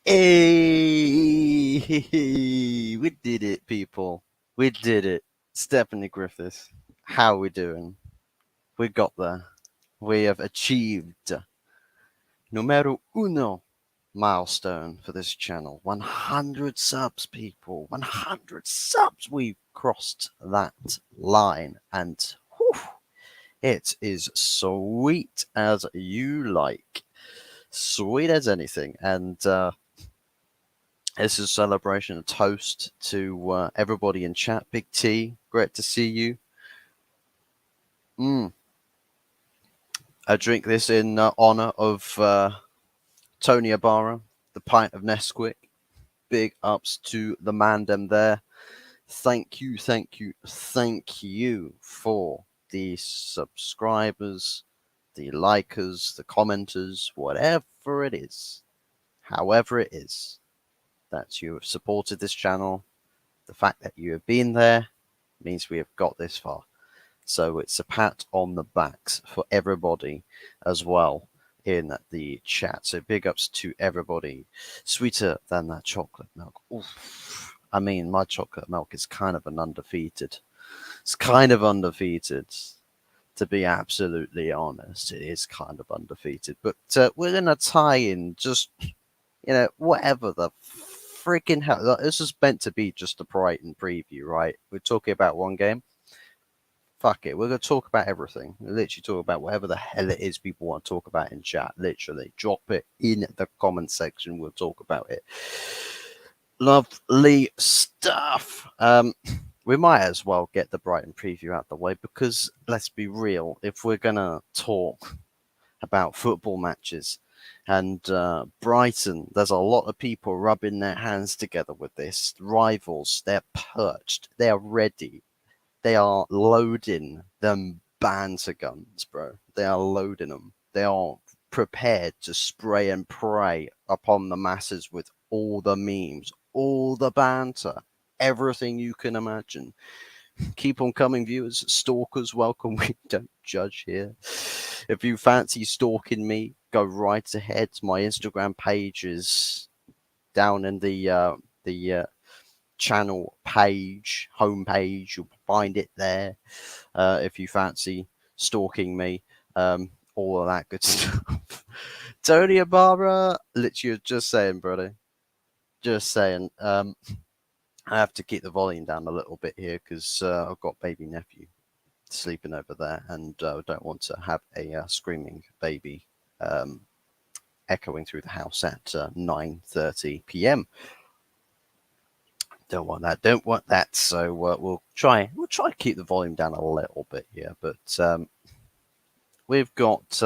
Hey, we did it, people. We did it. Stephanie Griffiths, how are we doing? We got there. We have achieved numero uno milestone for this channel. 100 subs, people. 100 subs. We've crossed that line, and whew, it is sweet as you like. Sweet as anything. And this is a celebration, a toast to everybody in chat. Big T, great to see you. I drink this in honor of Tony Ibarra, the pint of Nesquik. Big ups to the mandem there. Thank you, thank you, thank you for the subscribers, the likers, the commenters, whatever it is, however it is that you have supported this channel. The fact that you have been there means we have got this far. So it's a pat on the backs for everybody as well in the chat. So big ups to everybody. Sweeter than that chocolate milk. Oof. I mean, my chocolate milk is kind of an undefeated. It's kind of undefeated. To be absolutely honest, it is kind of undefeated. But we're going to tie in just, whatever the freaking hell. This is meant to be just a Brighton preview, right? We're talking about one game. Fuck it. We're going to talk about everything. We'll literally talk about whatever the hell it is people want to talk about in chat. Literally. Drop it in the comment section. We'll talk about it. Lovely stuff. We might as well get the Brighton preview out the way because, let's be real, if we're going to talk about football matches and Brighton, there's a lot of people rubbing their hands together with this. Rivals, they're perched. They're ready. They are loading them banter guns, bro. They are loading them. They are prepared to spray and pray upon the masses with all the memes, all the banter, everything you can imagine. Keep on coming, viewers. Stalkers, welcome. We don't judge here. If you fancy stalking me, go right ahead. My Instagram page is down in the channel page, homepage. You'll find it there if you fancy stalking me. All of that good stuff. Tony Ibarra, literally just saying, brother. Just saying. I have to keep the volume down a little bit here because I've got baby nephew sleeping over there, and I don't want to have a screaming baby echoing through the house at 9:30 p.m. Don't want that. Don't want that. So we'll try to keep the volume down a little bit here. But we've got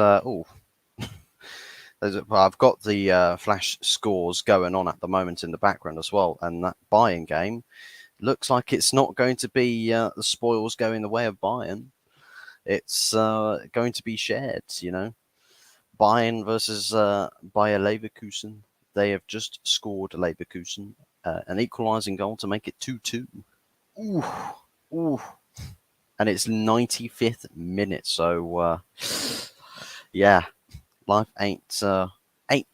I've got the flash scores going on at the moment in the background as well, and that Bayern game looks like it's not going to be the spoils going the way of Bayern. It's going to be shared. Bayern versus Bayer Leverkusen. They have just scored Leverkusen an equalising goal to make it 2-2. Ooh. And it's 95th minute. So, yeah, life ain't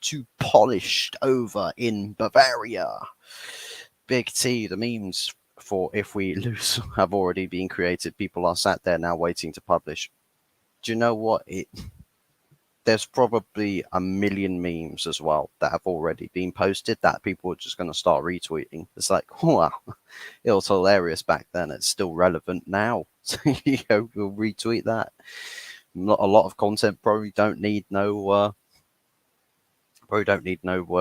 too polished over in Bavaria. Big T, the memes for if we lose have already been created. People are sat there now waiting to publish. Do you know what? There's probably a million memes as well that have already been posted that people are just going to start retweeting. It's like, wow, it was hilarious back then. It's still relevant now. So, we'll retweet that. Not a lot of content probably don't need no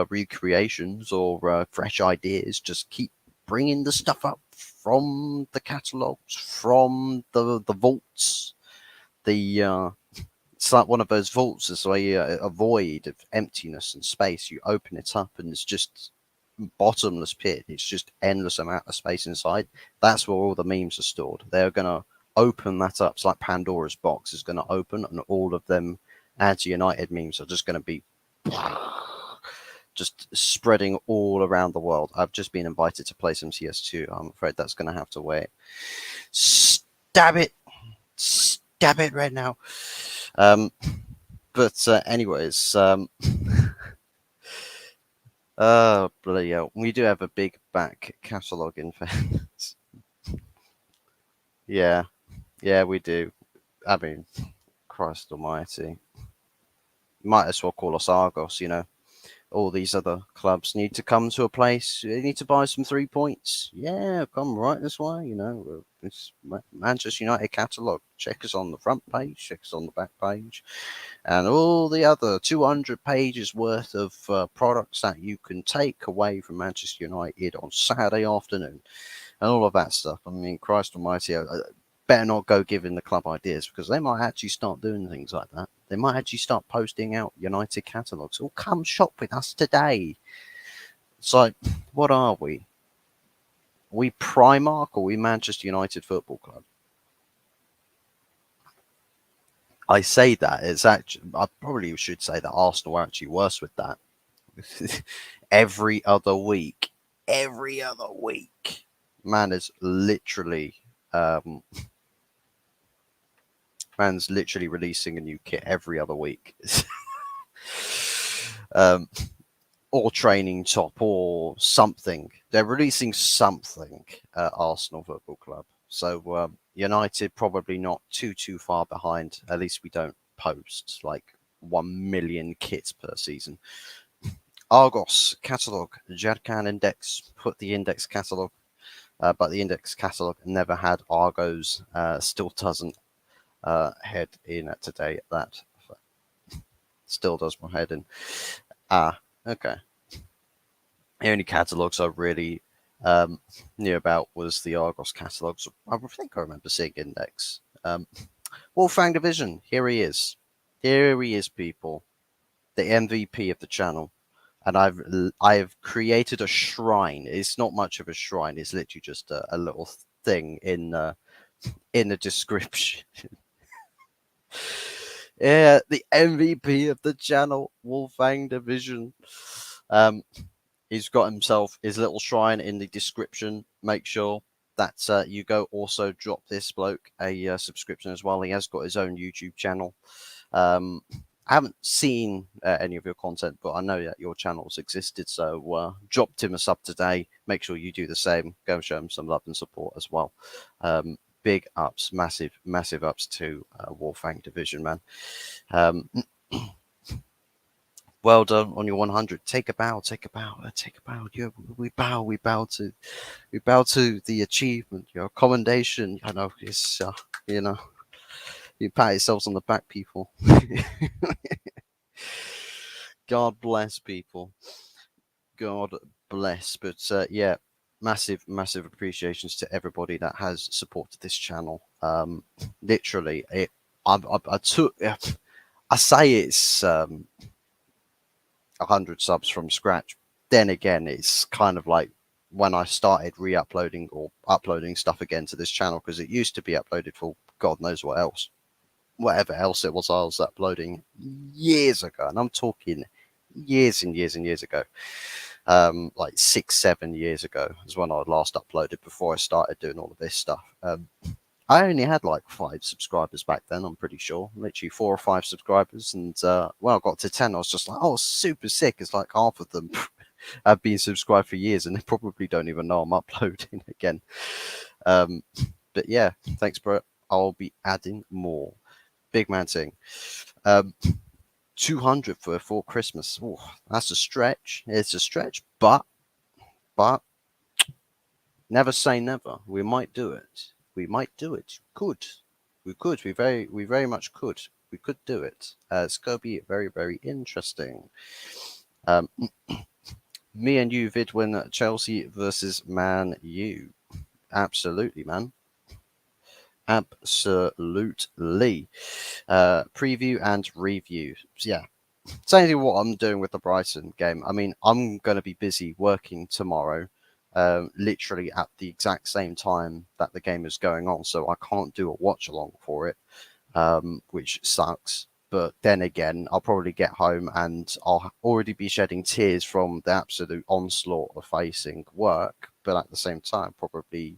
recreations or fresh ideas. Just keep bringing the stuff up from the catalogs, from the vaults, it's like one of those vaults. It's like a void of emptiness and space. You open it up and it's just bottomless pit. It's just endless amount of space inside. That's where all the memes are stored. They're going to open that up. It's like Pandora's box is going to open, and all of them anti-United memes are just going to be just spreading all around the world. I've just been invited to play some CS2. I'm afraid that's going to have to wait. Stab it right now. But anyways, Bloody hell. We do have a big back catalogue in fairness. Yeah, yeah, we do. I mean, Christ almighty. Might as well call us Argos, you know. All these other clubs need to come to a place. They need to buy some 3 points. Yeah, come right this way. You know, it's Manchester United catalogue. Check us on the front page. Check us on the back page, and all the other 200 pages worth of products that you can take away from Manchester United on Saturday afternoon, and all of that stuff. I mean, Christ Almighty. Better not go giving the club ideas because they might actually start doing things like that. They might actually start posting out United catalogues. Oh, come shop with us today. So, what are we? Are we Primark or are we Manchester United Football Club? I say that it's actually. I probably should say that Arsenal are actually worse with that. Every other week, man is literally. Man's literally releasing a new kit every other week. Or training top or something. They're releasing something at Arsenal Football Club. So United probably not too far behind. At least we don't post like 1 million kits per season. Argos catalogue, Jadcan index, put the index catalogue, but the index catalogue never had Argos, still doesn't. Head in today. That still does my head in. Okay. The only catalogues I really knew about was the Argos catalogues. I think I remember seeing Index. Fang Division. Here he is. Here he is, people. The MVP of the channel. And I've created a shrine. It's not much of a shrine. It's literally just a little thing in the description. Yeah, the MVP of the channel, Wolfang Division. He's got himself his little shrine in the description. Make sure that you go also drop this bloke a subscription as well. He has got his own YouTube channel. I haven't seen any of your content, but I know that your channel's existed. So dropped him a sub today. Make sure you do the same. Go and show him some love and support as well. Big ups, massive ups to Wolfang Division, man. Well done on your 100. Take a bow. Yeah, we bow to the achievement, your commendation. I know it's you pat yourselves on the back, people. God bless, people. God bless. But yeah, massive appreciations to everybody that has supported this channel. Literally, I say it's 100 subs from scratch. Then again, it's kind of like when I started re-uploading or uploading stuff again to this channel, because it used to be uploaded for God knows what else. Whatever else it was I was uploading years ago. And I'm talking years and years and years ago. Like 6-7 years ago is when I last uploaded before I started doing all of this stuff. I only had like 5 subscribers back then, I'm pretty sure. Literally 4 or 5 subscribers. And when I got to 10, I was just like, oh, super sick. It's like half of them have been subscribed for years and they probably don't even know I'm uploading again. But yeah, thanks, bro. I'll be adding more. Big man thing. 200 for Christmas. Ooh, that's a stretch. It's a stretch, but never say never. We might do it. We might do it. We could. We very much could. We could do it. It's gonna be very interesting. Me and you, Vidwin, Chelsea versus Man U. Absolutely, man. Absolutely. Preview and review. Yeah. Same thing what I'm doing with the Brighton game. I mean, I'm going to be busy working tomorrow, literally at the exact same time that the game is going on. So I can't do a watch along for it, which sucks. But then again, I'll probably get home and I'll already be shedding tears from the absolute onslaught of facing work. But at the same time, probably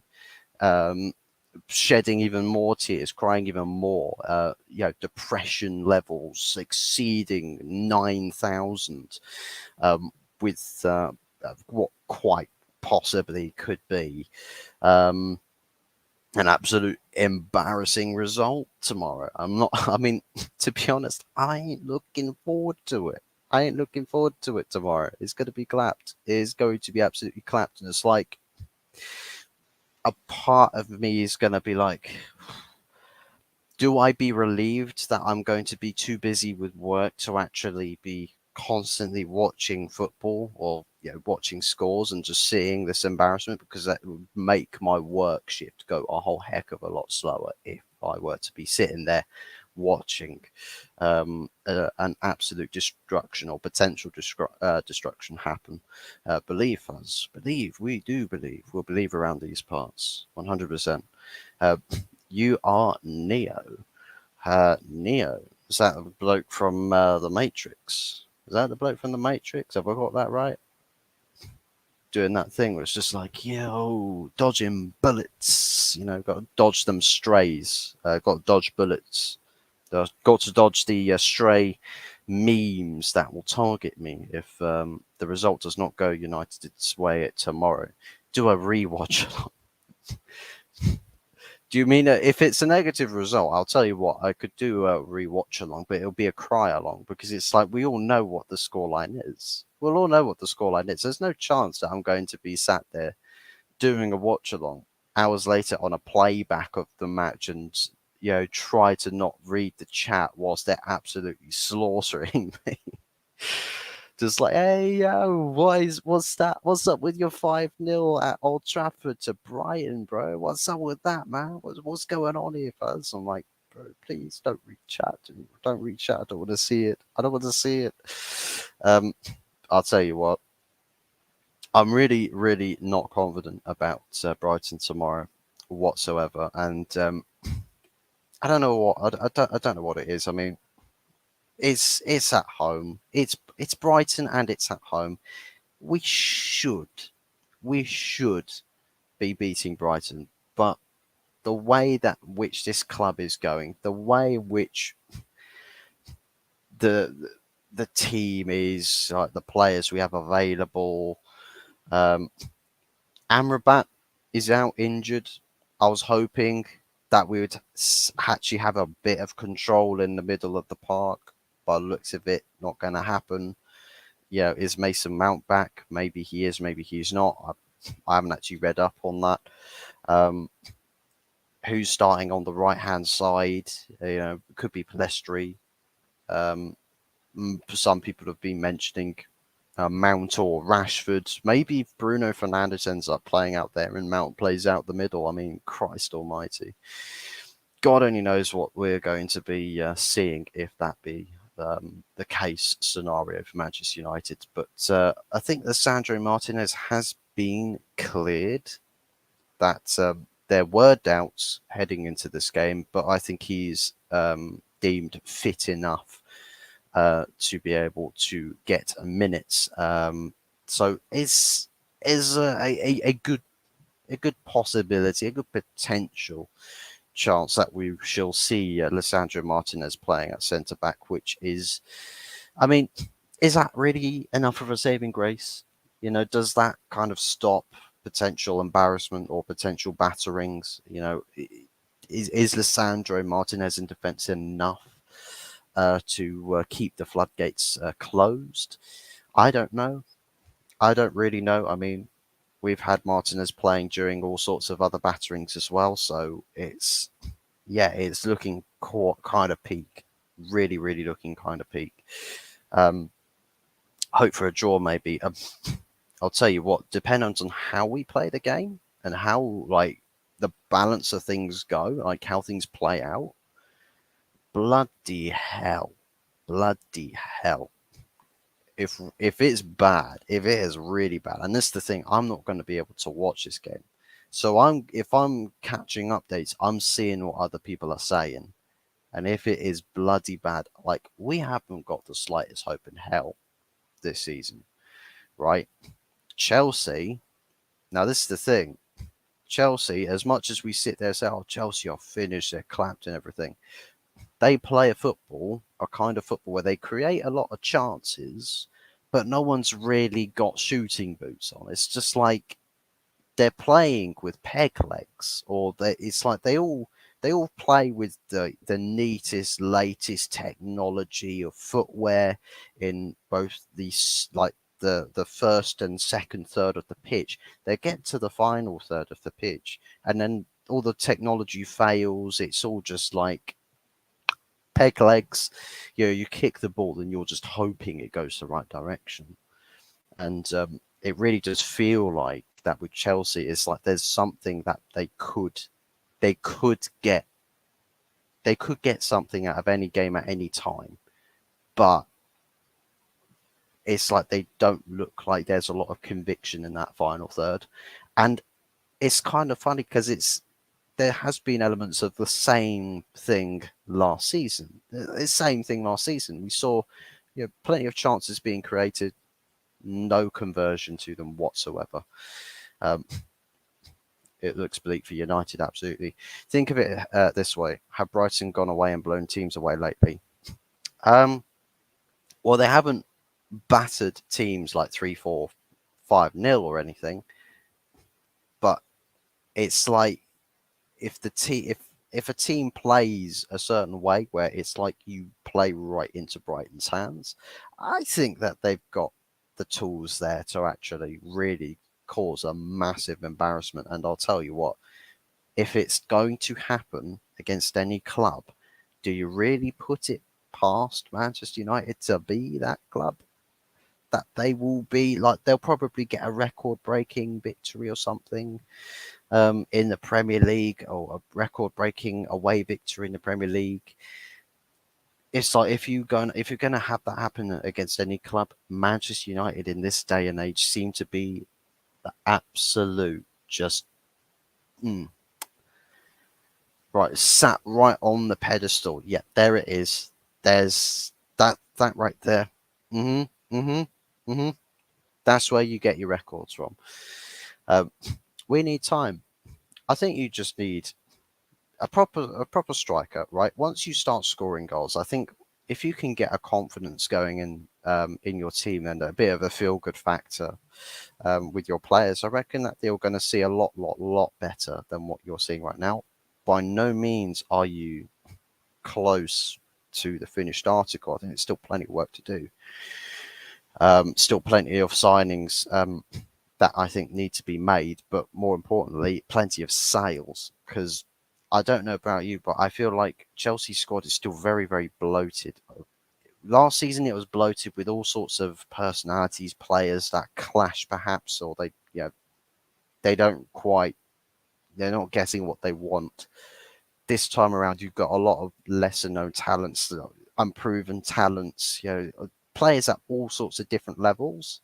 shedding even more tears, crying even more, depression levels exceeding 9,000. with what quite possibly could be um, an absolute embarrassing result tomorrow. I'm not, I mean, to be honest, I ain't looking forward to it. I ain't looking forward to it tomorrow. It's going to be clapped. It is going to be absolutely clapped. And it's like a part of me is going to be like, do I be relieved that I'm going to be too busy with work to actually be constantly watching football or watching scores and just seeing this embarrassment, because that would make my work shift go a whole heck of a lot slower if I were to be sitting there watching an absolute destruction or potential destruction happen. Believe us, believe, we do believe, we'll believe around these parts 100%. You are Neo. Neo. Is that the bloke from The Matrix? Is that the bloke from The Matrix? Have I got that right? Doing that thing where it's just like, yo, dodging bullets. Got to dodge them strays. Got to dodge bullets. Got to dodge the stray memes that will target me if the result does not go United's way tomorrow. Do a rewatch. Do you mean if it's a negative result? I'll tell you what, I could do a rewatch along, but it'll be a cry along, because it's like we all know what the scoreline is. We'll all know what the scoreline is. There's no chance that I'm going to be sat there doing a watch along hours later on a playback of the match and try to not read the chat whilst they're absolutely slaughtering me. Just like, hey, yo, what's that? What's up with your 5-0 at Old Trafford to Brighton, bro? What's up with that, man? What's going on here, fuzz? I'm like, bro, please don't reach out to me. Don't reach out. I don't want to see it. I don't want to see it. I'll tell you what. I'm really, really not confident about Brighton tomorrow whatsoever. And I don't know what I don't know what it is. I mean, it's at home. It's Brighton and it's at home. We should be beating Brighton, but the way that which this club is going, the way which the team is, like the players we have available, Amrabat is out injured. I was hoping that we would actually have a bit of control in the middle of the park. By the looks of it, not going to happen. Is Mason Mount back? Maybe he is, maybe he's not. I haven't actually read up on that. Who's starting on the right-hand side? Could be Palestri. Some people have been mentioning Mount or Rashford. Maybe Bruno Fernandes ends up playing out there and Mount plays out the middle. I mean, Christ almighty. God only knows what we're going to be seeing if that be the case scenario for Manchester United. But I think Lisandro Martinez has been cleared. That there were doubts heading into this game, but I think he's deemed fit enough to be able to get minutes. So is a good possibility, a good potential chance that we shall see Lisandro Martinez playing at centre back, which is, I mean, is that really enough of a saving grace? Does that kind of stop potential embarrassment or potential batterings? Is Lisandro Martinez in defence enough to keep the floodgates closed? I don't know. I don't really know. I mean, we've had Martinez playing during all sorts of other batterings as well, so it's looking kind of peak. Really, really looking kind of peak. Hope for a draw, maybe. I'll tell you what, depending on how we play the game and how the balance of things go, like how things play out, bloody hell. If it's bad, if it is really bad, and this is the thing, I'm not going to be able to watch this game. So if I'm catching updates, I'm seeing what other people are saying. And if it is bloody bad, we haven't got the slightest hope in hell this season, right? Chelsea, now this is the thing. Chelsea, as much as we sit there and say, oh, Chelsea are finished, they're clapped and everything, they play a kind of football where they create a lot of chances, but no one's really got shooting boots on. It's just like they're playing with peg legs, or it's like they all play with the neatest, latest technology of footwear in both like the first and second third of the pitch. They get to the final third of the pitch, and then all the technology fails. It's all just like peg legs. You kick the ball and you're just hoping it goes the right direction. And it really does feel like that with Chelsea. It's like there's something that they could get something out of any game at any time, but it's like they don't look like there's a lot of conviction in that final third. And it's kind of funny because there has been elements of the same thing last season. The same thing last season. We saw plenty of chances being created, no conversion to them whatsoever. It looks bleak for United, absolutely. Think of it this way. Have Brighton gone away and blown teams away lately? Well, they haven't battered teams like 3-4, 5-0 or anything, but it's like if a team plays a certain way where it's like you play right into Brighton's hands, I think that they've got the tools there to actually really cause a massive embarrassment. And I'll tell you what, if it's going to happen against any club, do you really put it past Manchester United to be that club? That they will be like, they'll probably get a record-breaking victory or something in the Premier League, or a record-breaking away victory in the Premier League. It's like if you're going to have that happen against any club, Manchester United in this day and age seem to be the absolute just right, sat right on the pedestal. Yeah, there it is. There's that right there. Mm-hmm. Mm-hmm. Mm-hmm. That's where you get your records from. We need time. I think you just need a proper striker, right? Once you start scoring goals, I think if you can get a confidence going in your team and a bit of a feel good factor with your players, I reckon that they're going to see a lot better than what you're seeing right now. By no means are you close to the finished article. I think it's still plenty of work to do. Still plenty of signings that I think need to be made, but more importantly, plenty of sales. Because I don't know about you, but I feel like Chelsea's squad is still very, very bloated. Last season, it was bloated with all sorts of personalities, players that clash, perhaps, or they don't quite, they're not getting what they want. This time around, you've got a lot of lesser known talents, unproven talents, players at all sorts of different levels.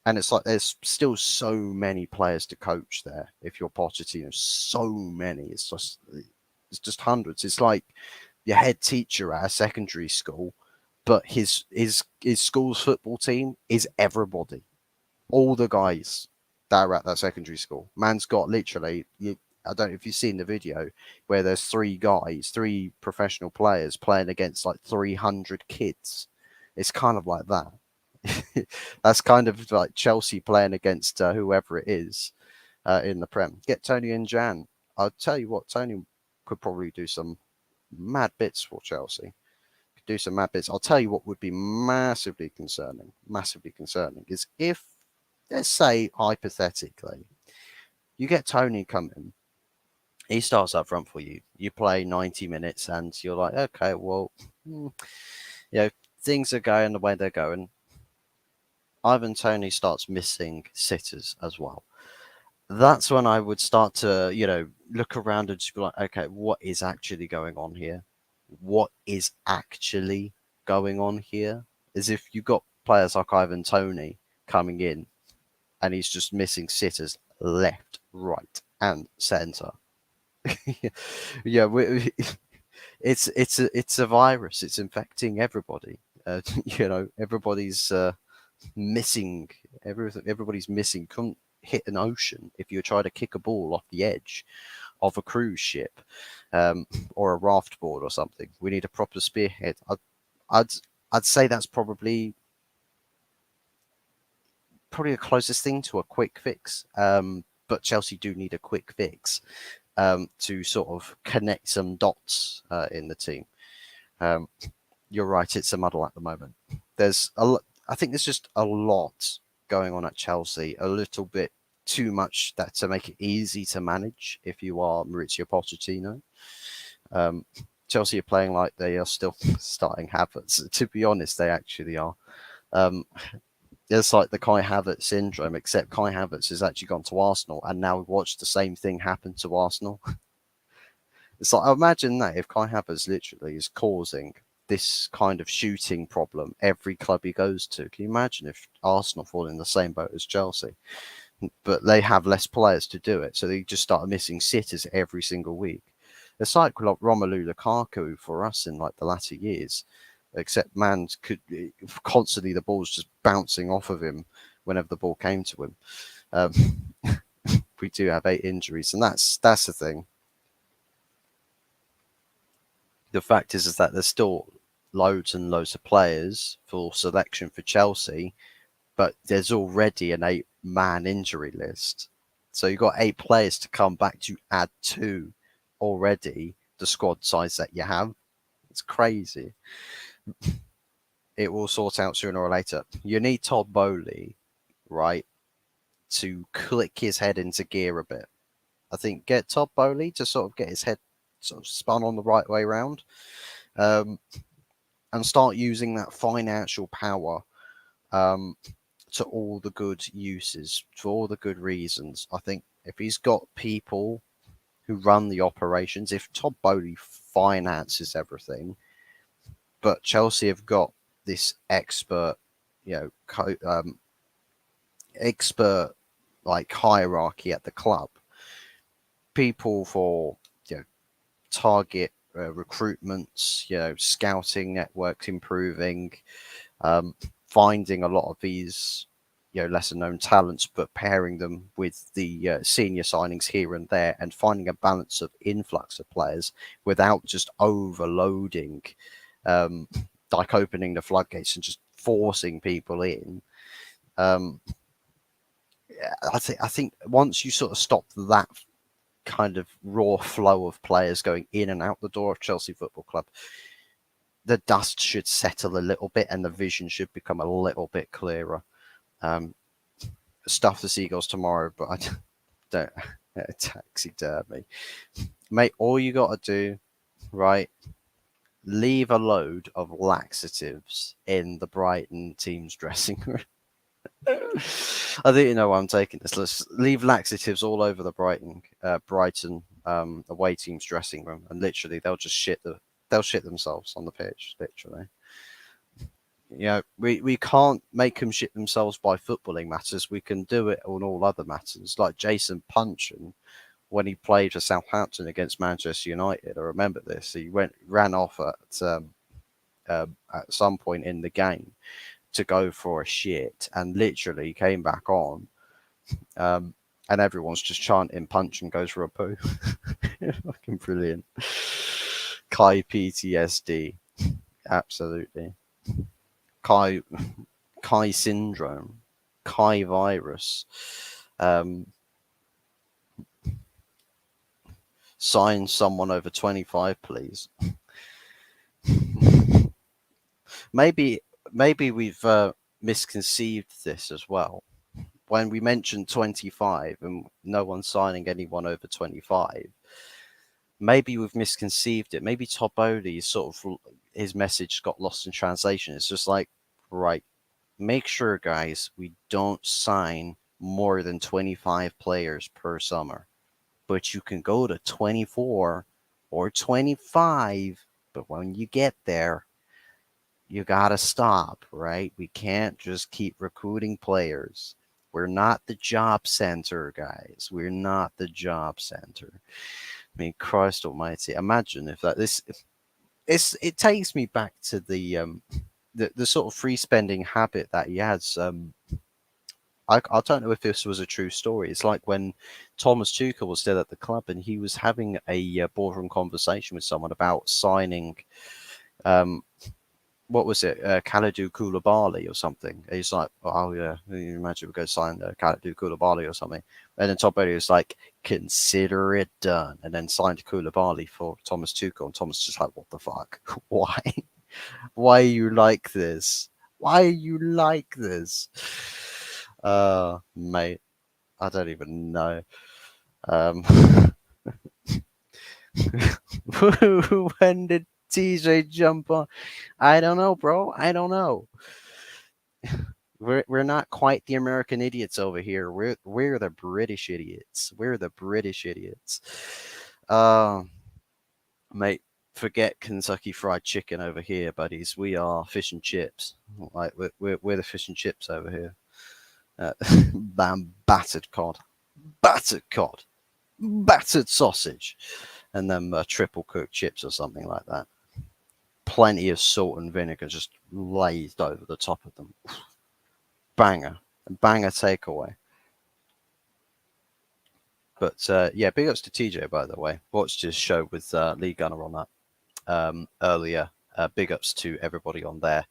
And it's like there's still so many players to coach there. If you're Pochettino, so many. It's just hundreds. It's like your head teacher at a secondary school, but his school's football team is everybody, all the guys that are at that secondary school. Man's got literally, I don't know if you've seen the video where there's three professional players playing against like 300 kids. It's kind of like that. That's kind of like Chelsea playing against whoever it is in the Prem. Get Tony and Jan. I'll tell you what, Tony could probably do some mad bits for Chelsea. Could do some mad bits. I'll tell you what would be massively concerning is if, let's say hypothetically, you get Tony coming, he starts up front for you. You play 90 minutes and you're like, okay, well, things are going the way they're going. Ivan Toney starts missing sitters as well. That's when I would start to, look around and just be like, okay, what is actually going on here? What is actually going on here? As if you've got players like Ivan Toney coming in and he's just missing sitters left, right, and centre. It's a virus. It's infecting everybody. Everybody's missing everything. Everybody's missing. Couldn't hit an ocean if you try to kick a ball off the edge of a cruise ship or a raft board or something. We need a proper spearhead. I'd say that's probably probably the closest thing to a quick fix. But Chelsea do need a quick fix to sort of connect some dots in the team. You're right, it's a muddle at the moment. I think there's just a lot going on at Chelsea, a little bit too much that to make it easy to manage if you are Maurizio Pochettino. Chelsea are playing like they are still starting Havertz. To be honest, they actually are. It's like the Kai Havertz syndrome, except Kai Havertz has actually gone to Arsenal, and now we've watched the same thing happen to Arsenal. It's like, imagine that if Kai Havertz literally is causing this kind of shooting problem every club he goes to. Can you imagine if Arsenal fall in the same boat as Chelsea? But they have less players to do it, so they just start missing sitters every single week. It's like Romelu Lukaku for us in like the latter years, except man could constantly the ball's just bouncing off of him whenever the ball came to him. We do have 8 injuries, and that's the thing. The fact is that there's still loads and loads of players for selection for Chelsea, but there's already an 8-man injury list. So you've got 8 players to come back to add to already the squad size that you have. It's crazy. It will sort out sooner or later. You need Todd Bowley, right, to click his head into gear a bit. I think get Todd Bowley to sort of get his head sort of spun on the right way around, and start using that financial power to all the good uses, for all the good reasons. I think if he's got people who run the operations, if Todd Bowley finances everything, but Chelsea have got this expert, expert like hierarchy at the club, people for target recruitments, scouting networks improving, finding a lot of these lesser known talents, but pairing them with the senior signings here and there, and finding a balance of influx of players without just overloading, like opening the floodgates and just forcing people in. I think once you sort of stop that kind of raw flow of players going in and out the door of Chelsea Football Club, the dust should settle a little bit and the vision should become a little bit clearer. Stuff the seagulls tomorrow, but I don't taxidermy. Mate, all you got to do, right, leave a load of laxatives in the Brighton team's dressing room. I think you know where I'm taking this. Let's leave laxatives all over the Brighton away team's dressing room, and literally they'll just shit themselves on the pitch. Literally, we can't make them shit themselves by footballing matters. We can do it on all other matters, like Jason Puncheon when he played for Southampton against Manchester United. I remember this. He ran off at some point in the game to go for a shit, and literally came back on, and everyone's just chanting punch and goes for a poo. Fucking brilliant. Kai PTSD, absolutely. Kai syndrome, Kai virus. Sign someone over 25, please. Maybe we've misconceived this as well. When we mentioned 25 and no one's signing anyone over 25, maybe we've misconceived it. Maybe Todd Bowley sort of, his message got lost in translation. It's just like, right, make sure, guys, we don't sign more than 25 players per summer. But you can go to 24 or 25, but when you get there, you gotta stop, right? We can't just keep recruiting players. We're not the job center, guys. We're not the job center. I mean, Christ Almighty! Imagine if it takes me back to the sort of free spending habit that he has. I don't know if this was a true story. It's like when Thomas Tuchel was still at the club and he was having a boardroom conversation with someone about signing what was it, Kalidou Koulibaly or something. He's like, oh yeah, you imagine we go sign Kalidou Koulibaly or something. And then Todd Bowley was like, consider it done. And then signed Koulibaly for Thomas Tuchel. And Thomas just like, what the fuck? Why? Why are you like this? Why are you like this? Mate, I don't even know. Um, when did TJ jump on? I don't know, bro. I don't know. We're not quite the American idiots over here. We're the British idiots. We're the British idiots. Um, Mate, forget Kentucky Fried Chicken over here, buddies. We are fish and chips. Like we're the fish and chips over here. Battered cod, battered cod, battered sausage, and then triple cooked chips or something like that. Plenty of salt and vinegar just lazed over the top of them. Banger, banger takeaway. But yeah, big ups to TJ, by the way. Watched his show with Lee Gunner on that earlier. Big ups to everybody on there.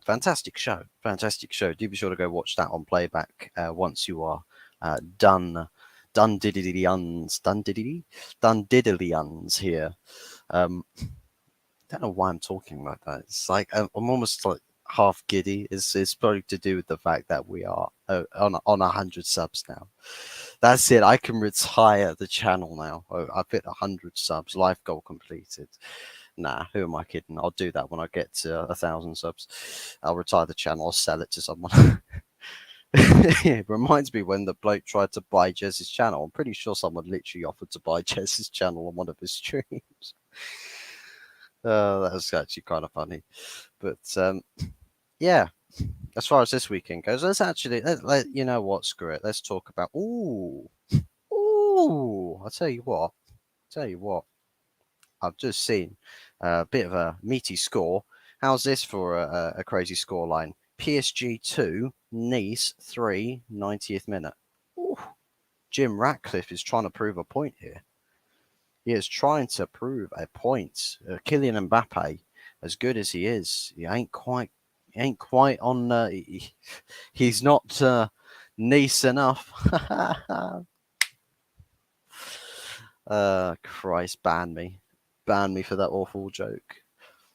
Fantastic show. Fantastic show. Do be sure to go watch that on playback once you are done diddly-uns here. Don't know why I'm talking like that. It's like I'm almost like half giddy. It's probably to do with the fact that we are on 100 subs now. That's it. I can retire the channel now. I've hit 100 subs. Life goal completed. Nah, who am I kidding? I'll do that when I get to 1,000 subs. I'll retire the channel. I'll sell it to someone. It reminds me when the bloke tried to buy Jez's channel. I'm pretty sure someone literally offered to buy Jez's channel on one of his streams. That was actually kind of funny. But yeah, as far as this weekend goes, you know what? Screw it. Let's talk about. Ooh. I'll tell you what. I've just seen a bit of a meaty score. How's this for a crazy scoreline? PSG 2, Nice 3, 90th minute. Ooh. Jim Ratcliffe is trying to prove a point here. He is trying to prove a point. Kylian Mbappe, as good as he is, he ain't quite on. He's not Nice enough. Christ, ban me for that awful joke.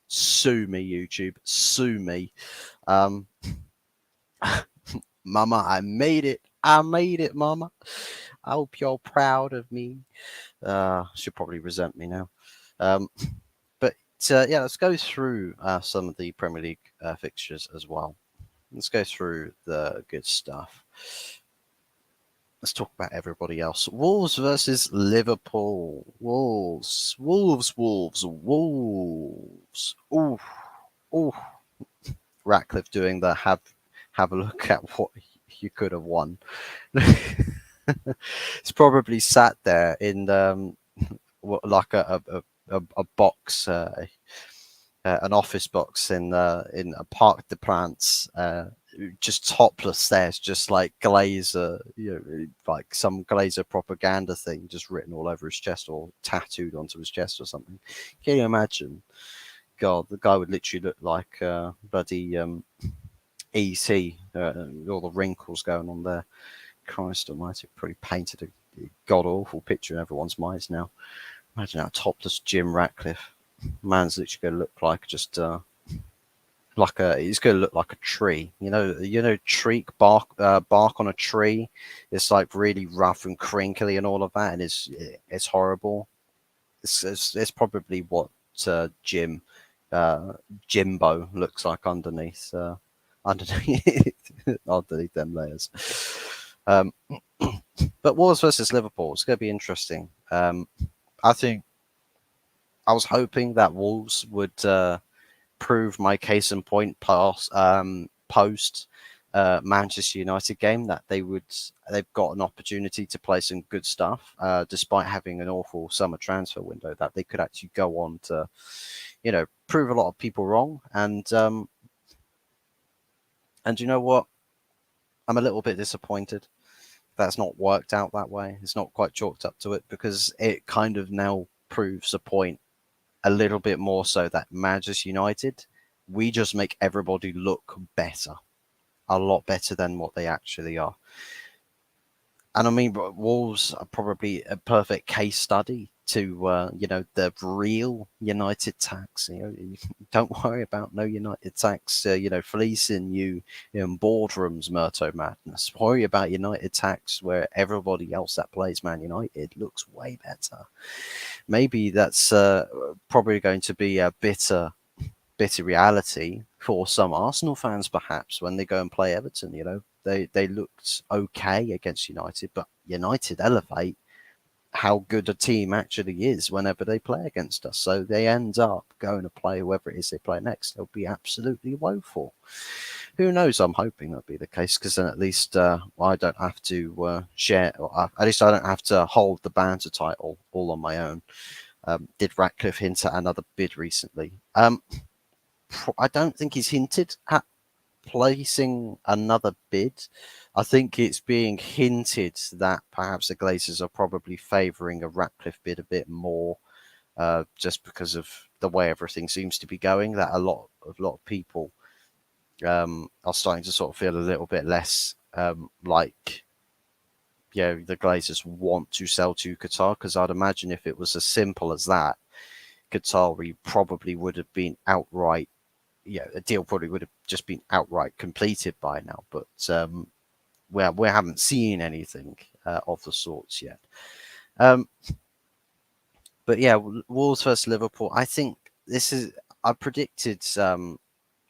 Sue me, YouTube. Sue me. Mama, I made it. Mama. I hope you're proud of me. She'll probably resent me now. But yeah, let's go through some of the Premier League fixtures as well. Let's go through the good stuff. Let's talk about everybody else. Wolves versus Liverpool. Wolves. Ooh. Ratcliffe doing the have a look at what you could have won. It's probably sat there in like a box, an office box in a Parc des Princes, just topless there. It's just like Glazer, like some Glazer propaganda thing just written all over his chest or tattooed onto his chest or something. Can you imagine? God, the guy would literally look like bloody EC, all the wrinkles going on there. Christ almighty, probably painted a god-awful picture in everyone's minds now. Imagine how topless Jim Ratcliffe. Man's literally going to look like just he's going to look like a tree. You know, tree bark on a tree. It's like really rough and crinkly and all of that, and it's horrible. It's probably what Jimbo looks like underneath underneath them layers. But Wolves versus Liverpool, it's going to be interesting. I think I was hoping that Wolves would prove my case in point post Manchester United game that they've got an opportunity to play some good stuff, despite having an awful summer transfer window, that they could actually go on to, prove a lot of people wrong. And you know what? I'm a little bit disappointed that's not worked out that way. It's not quite chalked up to it, because it kind of now proves a point a little bit more so that Manchester United we just make everybody look better, a lot better than what they actually are. And I mean, Wolves are probably a perfect case study to, the real United tax. Don't worry about no United tax, fleecing you in boardrooms, Murto Madness. Worry about United tax where everybody else that plays Man United looks way better. Maybe that's probably going to be a bitter reality for some Arsenal fans, perhaps, when they go and play Everton. They looked okay against United, but United elevate how good a team actually is whenever they play against us. So they end up going to play whoever it is they play next. They'll be absolutely woeful. Who knows? I'm hoping that'll be the case, because then at least I don't have to share, or at least I don't have to hold the banter title all on my own. Did Ratcliffe hint at another bid recently? I don't think he's hinted at placing another bid. I think it's being hinted that perhaps the Glazers are probably favouring a Ratcliffe bid a bit more, just because of the way everything seems to be going. That a lot of people are starting to sort of feel a little bit less like, the Glazers want to sell to Qatar, because I'd imagine if it was as simple as that, Qatari probably would have been outright. A deal probably would have just been outright completed by now, but we haven't seen anything of the sorts yet. But yeah, Wolves versus Liverpool. I think this is. I predicted. I'm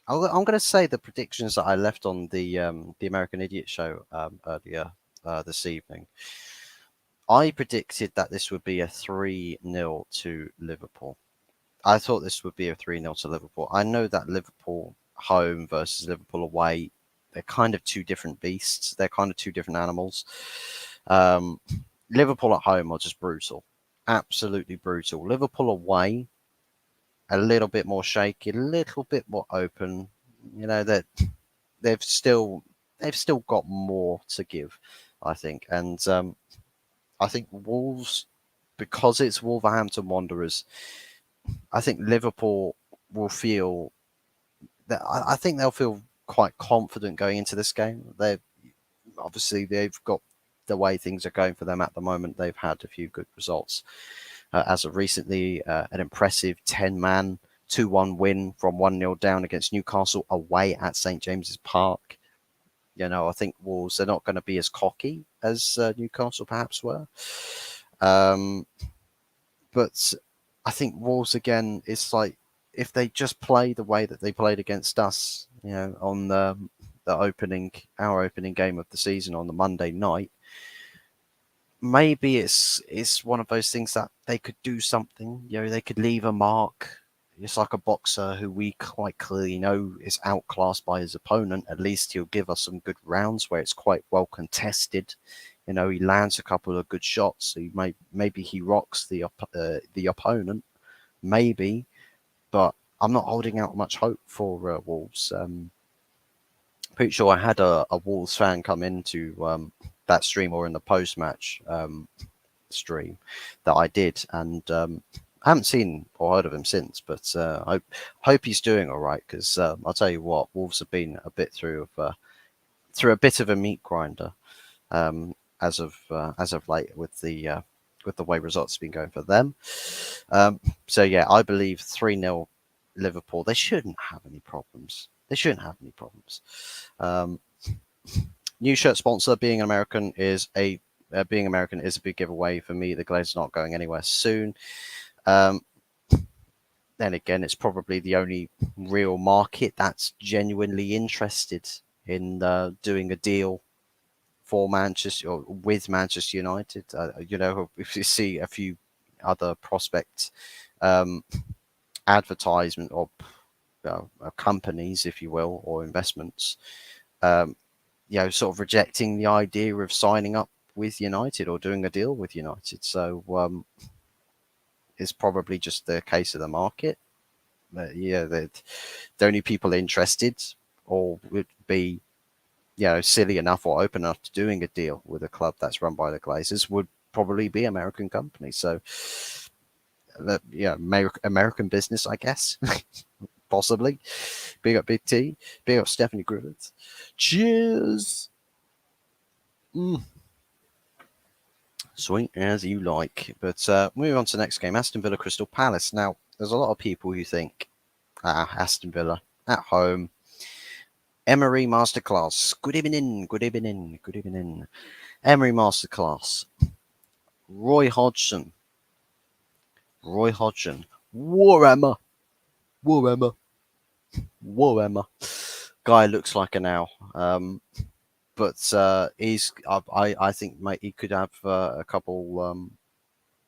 going to say the predictions that I left on the American Idiot show earlier this evening. I predicted that this would be a 3-0 to Liverpool. I thought this would be a 3-0 to Liverpool. I know that Liverpool home versus Liverpool away, they're kind of two different beasts. They're kind of two different animals. Liverpool at home are just brutal. Absolutely brutal. Liverpool away, a little bit more shaky, a little bit more open. That they've still got more to give, I think. And I think Wolves, because it's Wolverhampton Wanderers, I think Liverpool will feel that. I think they'll feel quite confident going into this game. They've got the way things are going for them at the moment. They've had a few good results as of recently. An impressive 10-man 2-1 win from 1-0 down against Newcastle away at St James's Park. I think Wolves, they're not going to be as cocky as Newcastle perhaps were. But I think Wolves, again, it's like if they just play the way that they played against us, on our opening game of the season on the Monday night, maybe it's one of those things that they could do something. They could leave a mark. It's like a boxer who we quite clearly know is outclassed by his opponent. At least he'll give us some good rounds where it's quite well contested. He lands a couple of good shots. So maybe he rocks the opponent, maybe. But I'm not holding out much hope for Wolves. Pretty sure I had a Wolves fan come into that stream, or in the post-match stream that I did, and I haven't seen or heard of him since, but I hope he's doing all right, because I'll tell you what, Wolves have been a bit through a bit of a meat grinder as of late with the way results have been going for them. So yeah, I believe 3-0 Liverpool. They shouldn't have any problems. New shirt sponsor, being American is a big giveaway for me. The Glazers not going anywhere soon. Then again, it's probably the only real market that's genuinely interested in doing a deal for Manchester, or with Manchester United. If you see a few other prospect advertisement or companies, if you will, or investments, sort of rejecting the idea of signing up with United or doing a deal with United. So it's probably just the case of the market. The only people interested or would be silly enough or open enough to doing a deal with a club that's run by the Glazers would probably be American companies. So American business, I guess. possibly. Big up Big T. Big up Stephanie Griffiths. Cheers. Sweet as you like. But moving on to the next game, Aston Villa Crystal Palace. Now, there's a lot of people who think, Aston Villa at home. Emery Masterclass. Good evening, good evening, good evening. Emery Masterclass. Roy Hodgson. Warhammer. Guy looks like an owl. But he's. I think he could have a couple.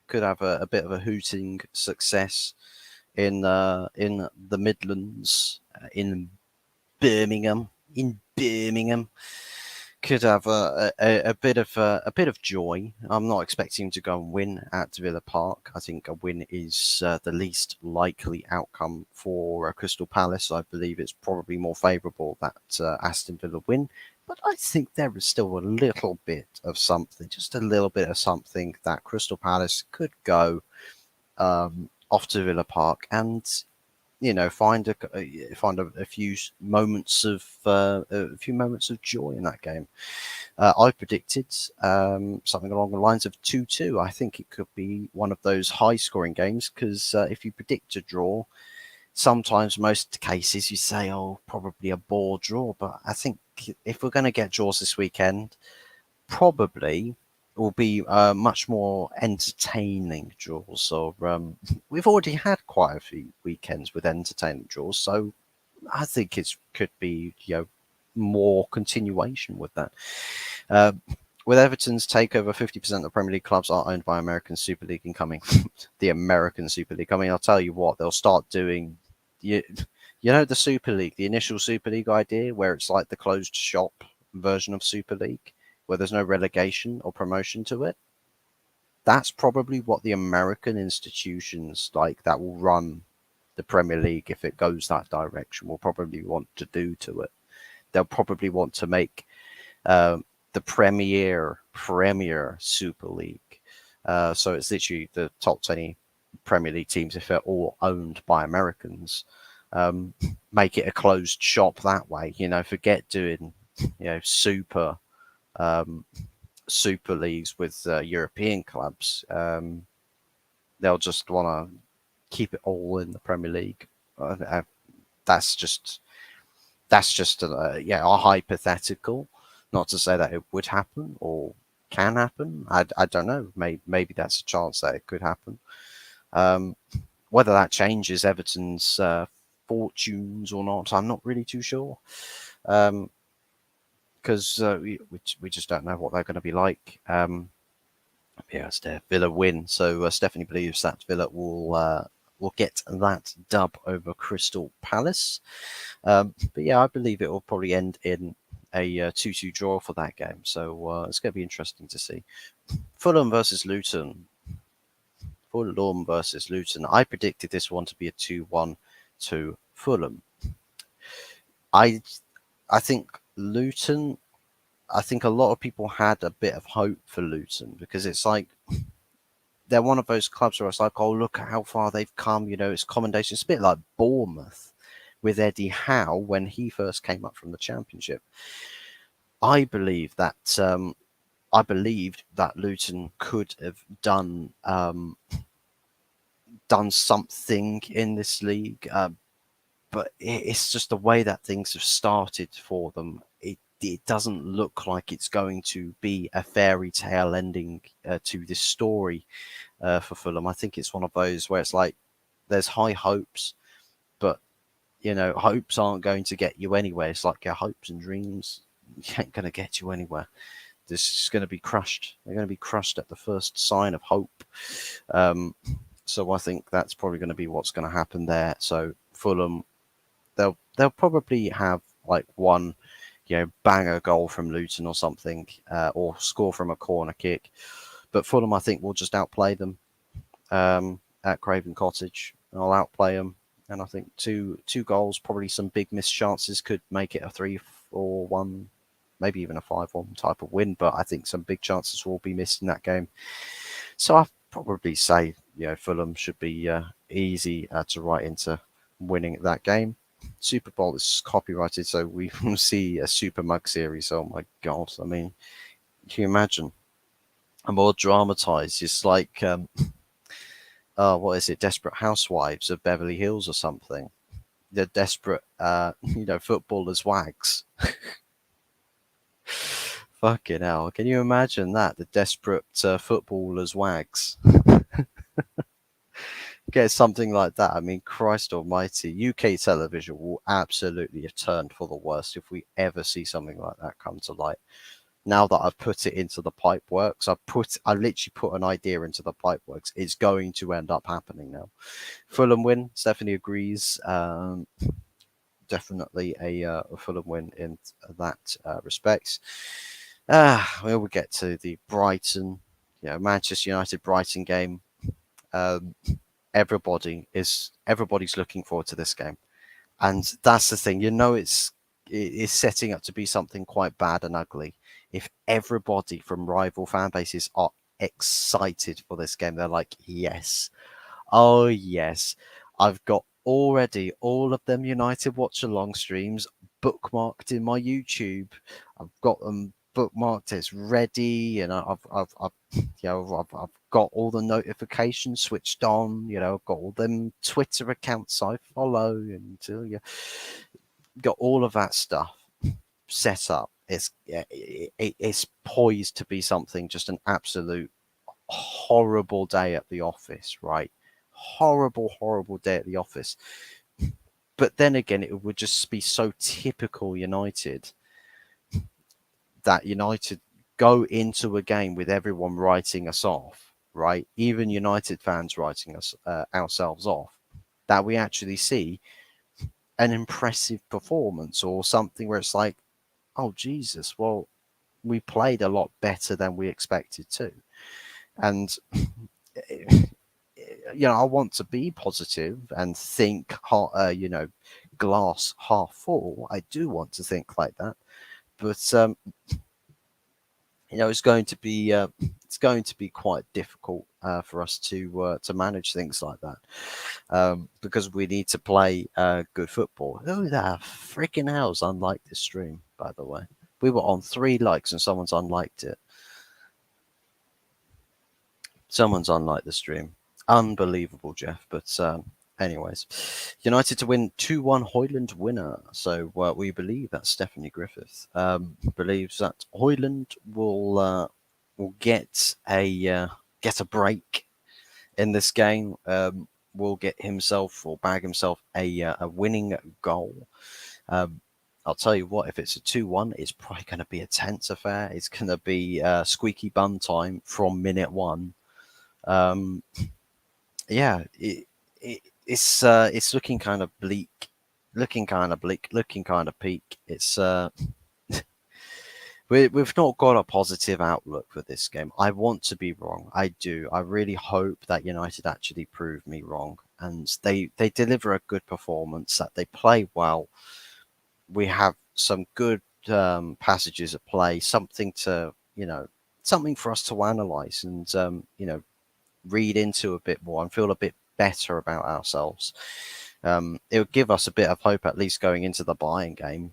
Could have a bit of a hooting success in the Midlands, in Birmingham. Could have a bit of joy. I'm not expecting him to go and win at Villa Park. I think a win is the least likely outcome for Crystal Palace. I believe it's probably more favourable that Aston Villa win. But I think there is still a little bit of something, just a little bit of something that Crystal Palace could go off to Villa Park and find a few moments of joy in that game. I predicted something along the lines of 2-2. I think it could be one of those high-scoring games because if you predict a draw, sometimes most cases you say, oh, probably a bore draw. But I think if we're going to get draws this weekend, probably will be much more entertaining draws. So we've already had quite a few weekends with entertaining draws, so I think it could be more continuation with that. With Everton's takeover, 50% of Premier League clubs are owned by American Super League incoming. The American Super League. I mean, I'll tell you what, they'll start doing. The Super League, the initial Super League idea, where it's like the closed shop version of Super League, where there's no relegation or promotion to it. That's probably what the American institutions like that will run the Premier League, if it goes that direction, will probably want to do to it. They'll probably want to make the Premier Super League. So it's literally the top 20 Premier League teams, if they're all owned by Americans. Make it a closed shop that way. Forget doing super leagues with European clubs. They'll just want to keep it all in the Premier League. That's just a hypothetical. Not to say that it would happen or can happen. I don't know. Maybe that's a chance that it could happen. Whether that changes Everton's fortunes or not, I'm not really too sure. Because we just don't know what they're going to be like. It's their Villa win, so Stephanie believes that Villa will get that dub over Crystal Palace. But yeah, I believe it will probably end in a 2-2 draw for that game. So it's going to be interesting to see. Fulham versus Luton. I predicted this one to be a 2-1 to Fulham. I think Luton, I think a lot of people had a bit of hope for Luton because it's like they're one of those clubs where it's like, oh, look at how far they've come. It's commendation. It's a bit like Bournemouth with Eddie Howe when he first came up from the Championship. I believed that Luton could have done something in this league, but it's just the way that things have started for them. It doesn't look like it's going to be a fairy tale ending to this story for Fulham. I think it's one of those where it's like there's high hopes, but hopes aren't going to get you anywhere. It's like your hopes and dreams ain't going to get you anywhere. This is going to be crushed. They're going to be crushed at the first sign of hope. So I think that's probably going to be what's going to happen there. So Fulham, they'll probably have like one, banger goal from Luton or something, or score from a corner kick. But Fulham, I think, will just outplay them at Craven Cottage. I'll outplay them, and I think two goals, probably some big missed chances, could make it a 3-4-1, maybe even a 5-1 type of win. But I think some big chances will be missed in that game. So I'll probably say, Fulham should be easy to write into winning that game. Super Bowl is copyrighted, so we will see a Super Mug series. Oh my god! I mean, can you imagine? A more dramatized, it's like what is it? Desperate Housewives of Beverly Hills or something. The desperate, footballers wags. Fucking hell! Can you imagine that? The desperate footballers wags. Get something like that. I mean, Christ Almighty, UK television will absolutely have turned for the worst if we ever see something like that come to light. Now that I've put it into the pipe works, I literally put an idea into the pipe works. It's going to end up happening now. Fulham win. Stephanie agrees. Definitely a Fulham win in that respect. We'll get to the Brighton, Manchester United Brighton game. Everybody's looking forward to this game, and that's the thing. It's setting up to be something quite bad and ugly. If everybody from rival fan bases are excited for this game, they're like, yes, oh yes, I've got already all of them United watch along streams bookmarked in my YouTube. I've got them bookmarked. It's ready, and I've got all the notifications switched on. I've got all them Twitter accounts I follow, and got all of that stuff set up. It's poised to be something, just an absolute horrible day at the office, right? Horrible day at the office. But then again, it would just be so typical United that United go into a game with everyone writing us off, right? Even United fans writing us ourselves off, that we actually see an impressive performance or something where it's like, oh Jesus, well, we played a lot better than we expected to. And I want to be positive and think, glass half full. I do want to think like that, but it's going to be quite difficult for us to manage things like that, because we need to play good football. Who the freaking hell's unliked this stream, by the way? We were on 3 likes and someone's unliked it. Someone's unliked the stream. Unbelievable, Jeff. But anyways, United to win 2-1 Hoyland winner. So we believe that Stephanie Griffith believes that Hoyland will get a break in this game. Will get himself or bag himself a winning goal. I'll tell you what, if it's a 2-1, it's probably going to be a tense affair. It's going to be squeaky bum time from minute 1. Yeah, it's looking kind of bleak, looking kind of peak. It's we've not got a positive outlook for this game. I want to be wrong. I do. I really hope that United actually prove me wrong, and they deliver a good performance, that they play well. We have some good passages at play, something for us to analyze and read into a bit more and feel a bit better about ourselves. It would give us a bit of hope, at least going into the Bayern game.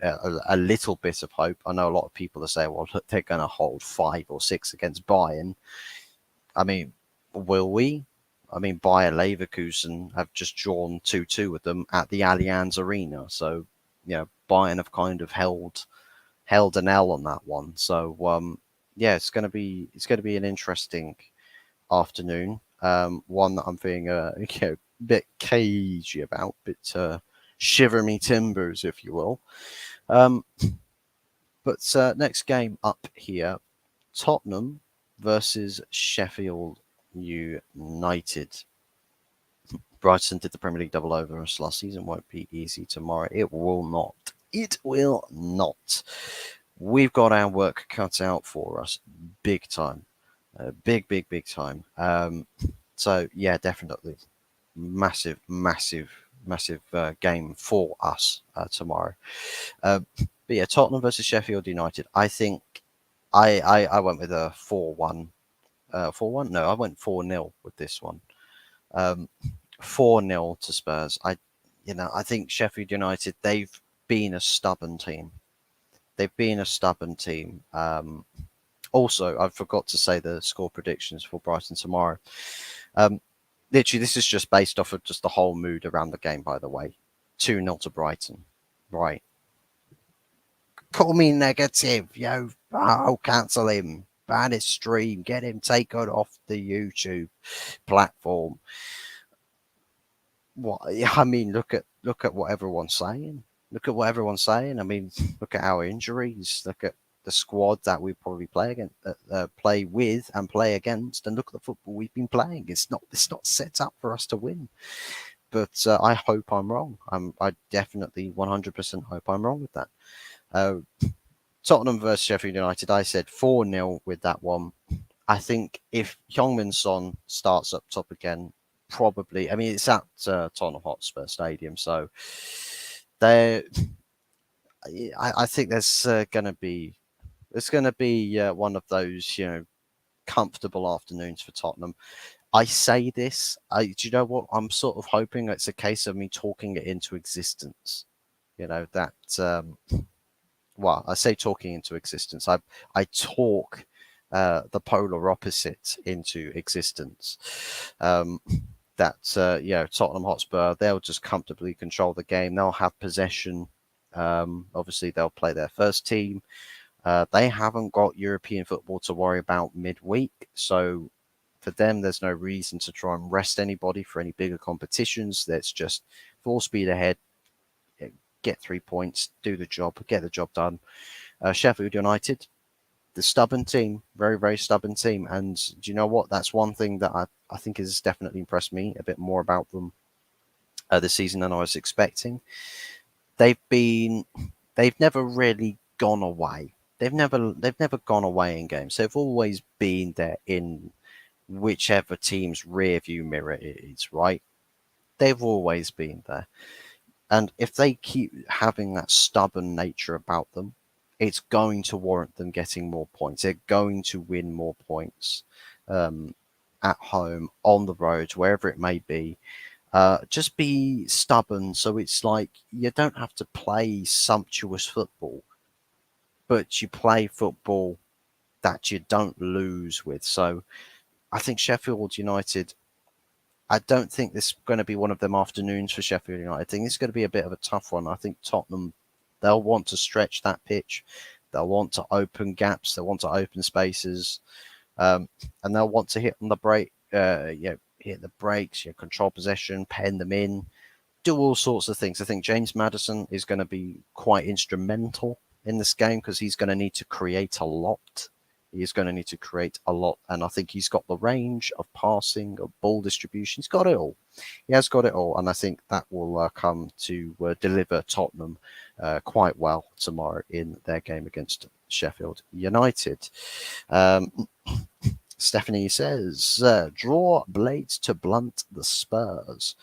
A little bit of hope. I know a lot of people are saying, well, look, they're going to hold 5 or 6 against Bayern. I mean, will we? I mean, Bayer Leverkusen have just drawn 2-2 with them at the Allianz Arena. So, Bayern have kind of held an L on that one. So, it's going to be an interesting afternoon. One that I'm feeling a bit cagey about, bit shiver me timbers, if you will. But next game up here, Tottenham versus Sheffield United. Brighton did the Premier League double over us last season. Won't be easy tomorrow. It will not. It will not. We've got our work cut out for us, big time. Big time. So yeah, definitely massive game for us tomorrow. But yeah, Tottenham versus Sheffield United. I think I went with a 4-1. 4-1? No, I went 4-0 with this one. 4-0 to Spurs. I think Sheffield United, they've been a stubborn team. They've been a stubborn team. Also, I forgot to say the score predictions for Brighton tomorrow. Literally, this is just based off of just the whole mood around the game, by the way. 2-0 to Brighton. Right. Call me negative, yo. I'll cancel him. Ban his stream. Get him taken off the YouTube platform. What? I mean, look at what everyone's saying. Look at what everyone's saying. I mean, look at our injuries. Look at the squad that we probably play against, play with, and play against, and look at the football we've been playing. It's not set up for us to win. But I hope I'm wrong. I definitely 100% hope I'm wrong with that. Tottenham versus Sheffield United, I said 4-0 with that one. I think if Heung-min Son starts up top again, probably. I mean, it's at Tottenham Hotspur Stadium, so I think there's going to be one of those comfortable afternoons for Tottenham. I say this. Do you know what? I'm sort of hoping it's a case of me talking it into existence. That. Well, I say talking into existence. I talk the polar opposite into existence. Tottenham Hotspur, they'll just comfortably control the game. They'll have possession. Obviously, they'll play their first team. They haven't got European football to worry about midweek, so for them, there's no reason to try and rest anybody for any bigger competitions. Let's just full speed ahead, get 3 points, do the job, get the job done. Sheffield United, the stubborn team, very, very stubborn team. And do you know what? That's one thing that I think has definitely impressed me a bit more about them this season than I was expecting. They've never really gone away. They've never gone away in games. They've always been there in whichever team's rear view mirror it is, right? They've always been there. And if they keep having that stubborn nature about them, it's going to warrant them getting more points. They're going to win more points at home, on the road, wherever it may be. Just be stubborn. So it's like you don't have to play sumptuous football, but you play football that you don't lose with. So I think Sheffield United, I don't think this is going to be one of them afternoons for Sheffield United. I think it's going to be a bit of a tough one. I think Tottenham, they'll want to stretch that pitch. They'll want to open gaps. They'll want to open spaces. And they'll want to hit on the break, hit the brakes, control possession, pen them in, do all sorts of things. I think James Maddison is going to be quite instrumental in this game because he's going to need to create a lot. He's going to need to create a lot. And I think he's got the range of passing, of ball distribution. He's got it all. He has got it all. And I think that will come to deliver Tottenham quite well tomorrow in their game against Sheffield United. Stephanie says, draw blades to blunt the Spurs.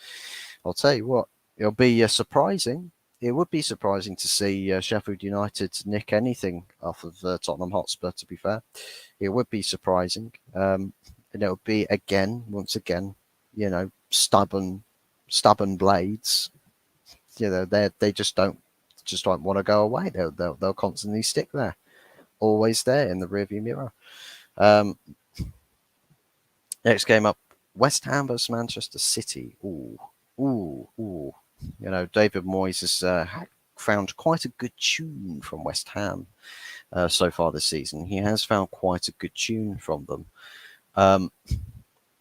I'll tell you what, it'll be surprising. It would be surprising to see Sheffield United nick anything off of Tottenham Hotspur, to be fair. It would be surprising. And it would be, once again, stubborn blades. They just don't want to go away. They'll constantly stick there. Always there in the rearview mirror. Next game up, West Ham versus Manchester City. Ooh. David Moyes has found quite a good tune from West Ham so far this season. He has found quite a good tune from them.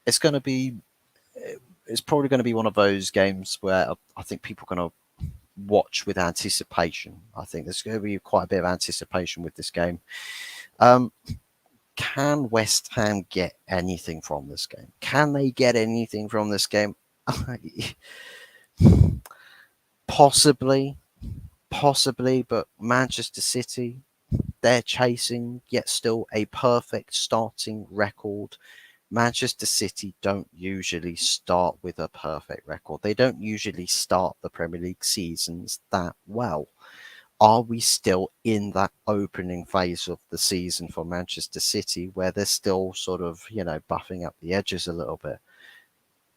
It's probably going to be one of those games where I think people are going to watch with anticipation. I think there's going to be quite a bit of anticipation with this game. Can West Ham get anything from this game? Can they get anything from this game? Possibly, but Manchester City, they're chasing, yet still a perfect starting record. Manchester City don't usually start with a perfect record. They don't usually start the Premier League seasons that well. Are we still in that opening phase of the season for Manchester City where they're still sort of, buffing up the edges a little bit?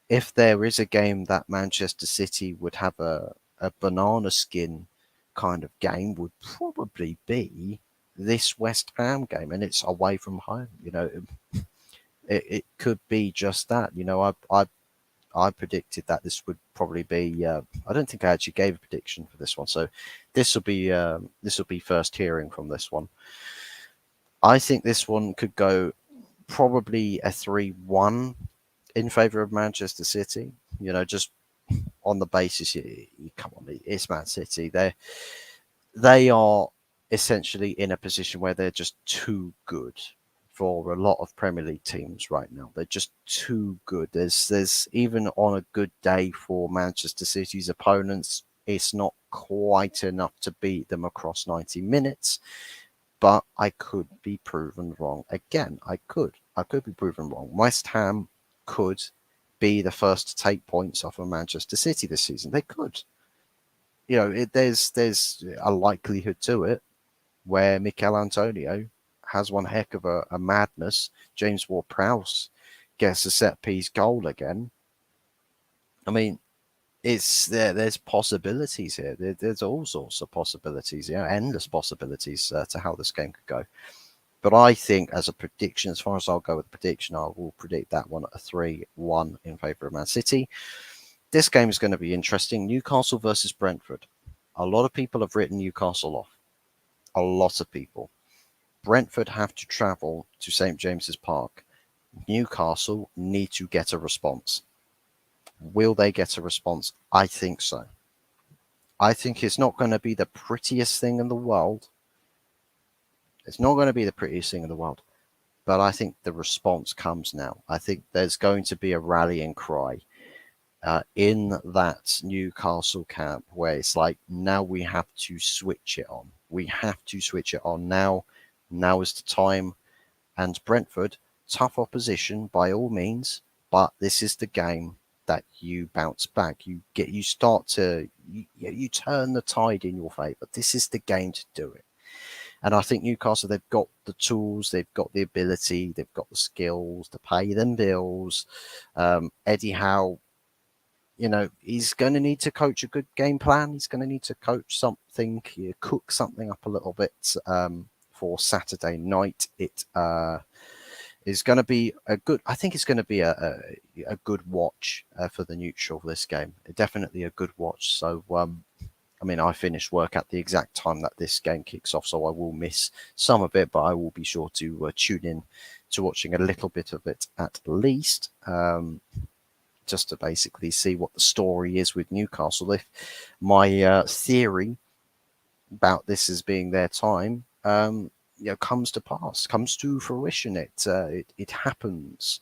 if there is a game that Manchester City would have a banana skin kind of game, would probably be this West Ham game, and it's away from home. It could be just that. I predicted that this would probably be. I don't think I actually gave a prediction for this one, so this will be first hearing from this one. I think this one could go probably a 3-1 in favour of Manchester City. Just on the basis, come on, it's Man City. They are essentially in a position where they're just too good for a lot of Premier League teams right now. They're just too good. There's even on a good day for Manchester City's opponents, it's not quite enough to beat them across 90 minutes. But I could be proven wrong again. I could be proven wrong. West Ham could be the first to take points off of Manchester City this season. They could. There's a likelihood to it where Mikel Antonio has one heck of a madness. James Ward-Prowse gets a set piece goal again. I mean, there's possibilities here. There's all sorts of possibilities, endless possibilities to how this game could go. But I think, as a prediction, as far as I'll go with the prediction, I will predict that one at a 3-1 in favour of Man City. This game is going to be interesting. Newcastle versus Brentford. A lot of people have written Newcastle off. A lot of people. Brentford have to travel to St James's Park. Newcastle need to get a response. Will they get a response? I think so. I think it's not going to be the prettiest thing in the world. It's not going to be the prettiest thing in the world. But I think the response comes now. I think there's going to be a rallying cry in that Newcastle camp where it's like, now we have to switch it on. We have to switch it on now. Now is the time. And Brentford, tough opposition by all means, but this is the game that you bounce back. You turn the tide in your favour. This is the game to do it. And I think Newcastle, they've got the tools, they've got the ability, they've got the skills to pay them bills. Eddie Howe, he's going to need to coach a good game plan. He's going to need to coach something, cook something up a little bit for Saturday night. It is going to be I think it's going to be a good watch for the neutral this game. Definitely a good watch. So, I finish work at the exact time that this game kicks off, so I will miss some of it, but I will be sure to tune in to watching a little bit of it at least, just to basically see what the story is with Newcastle. If my theory about this as being their time, comes to pass, comes to fruition, it happens.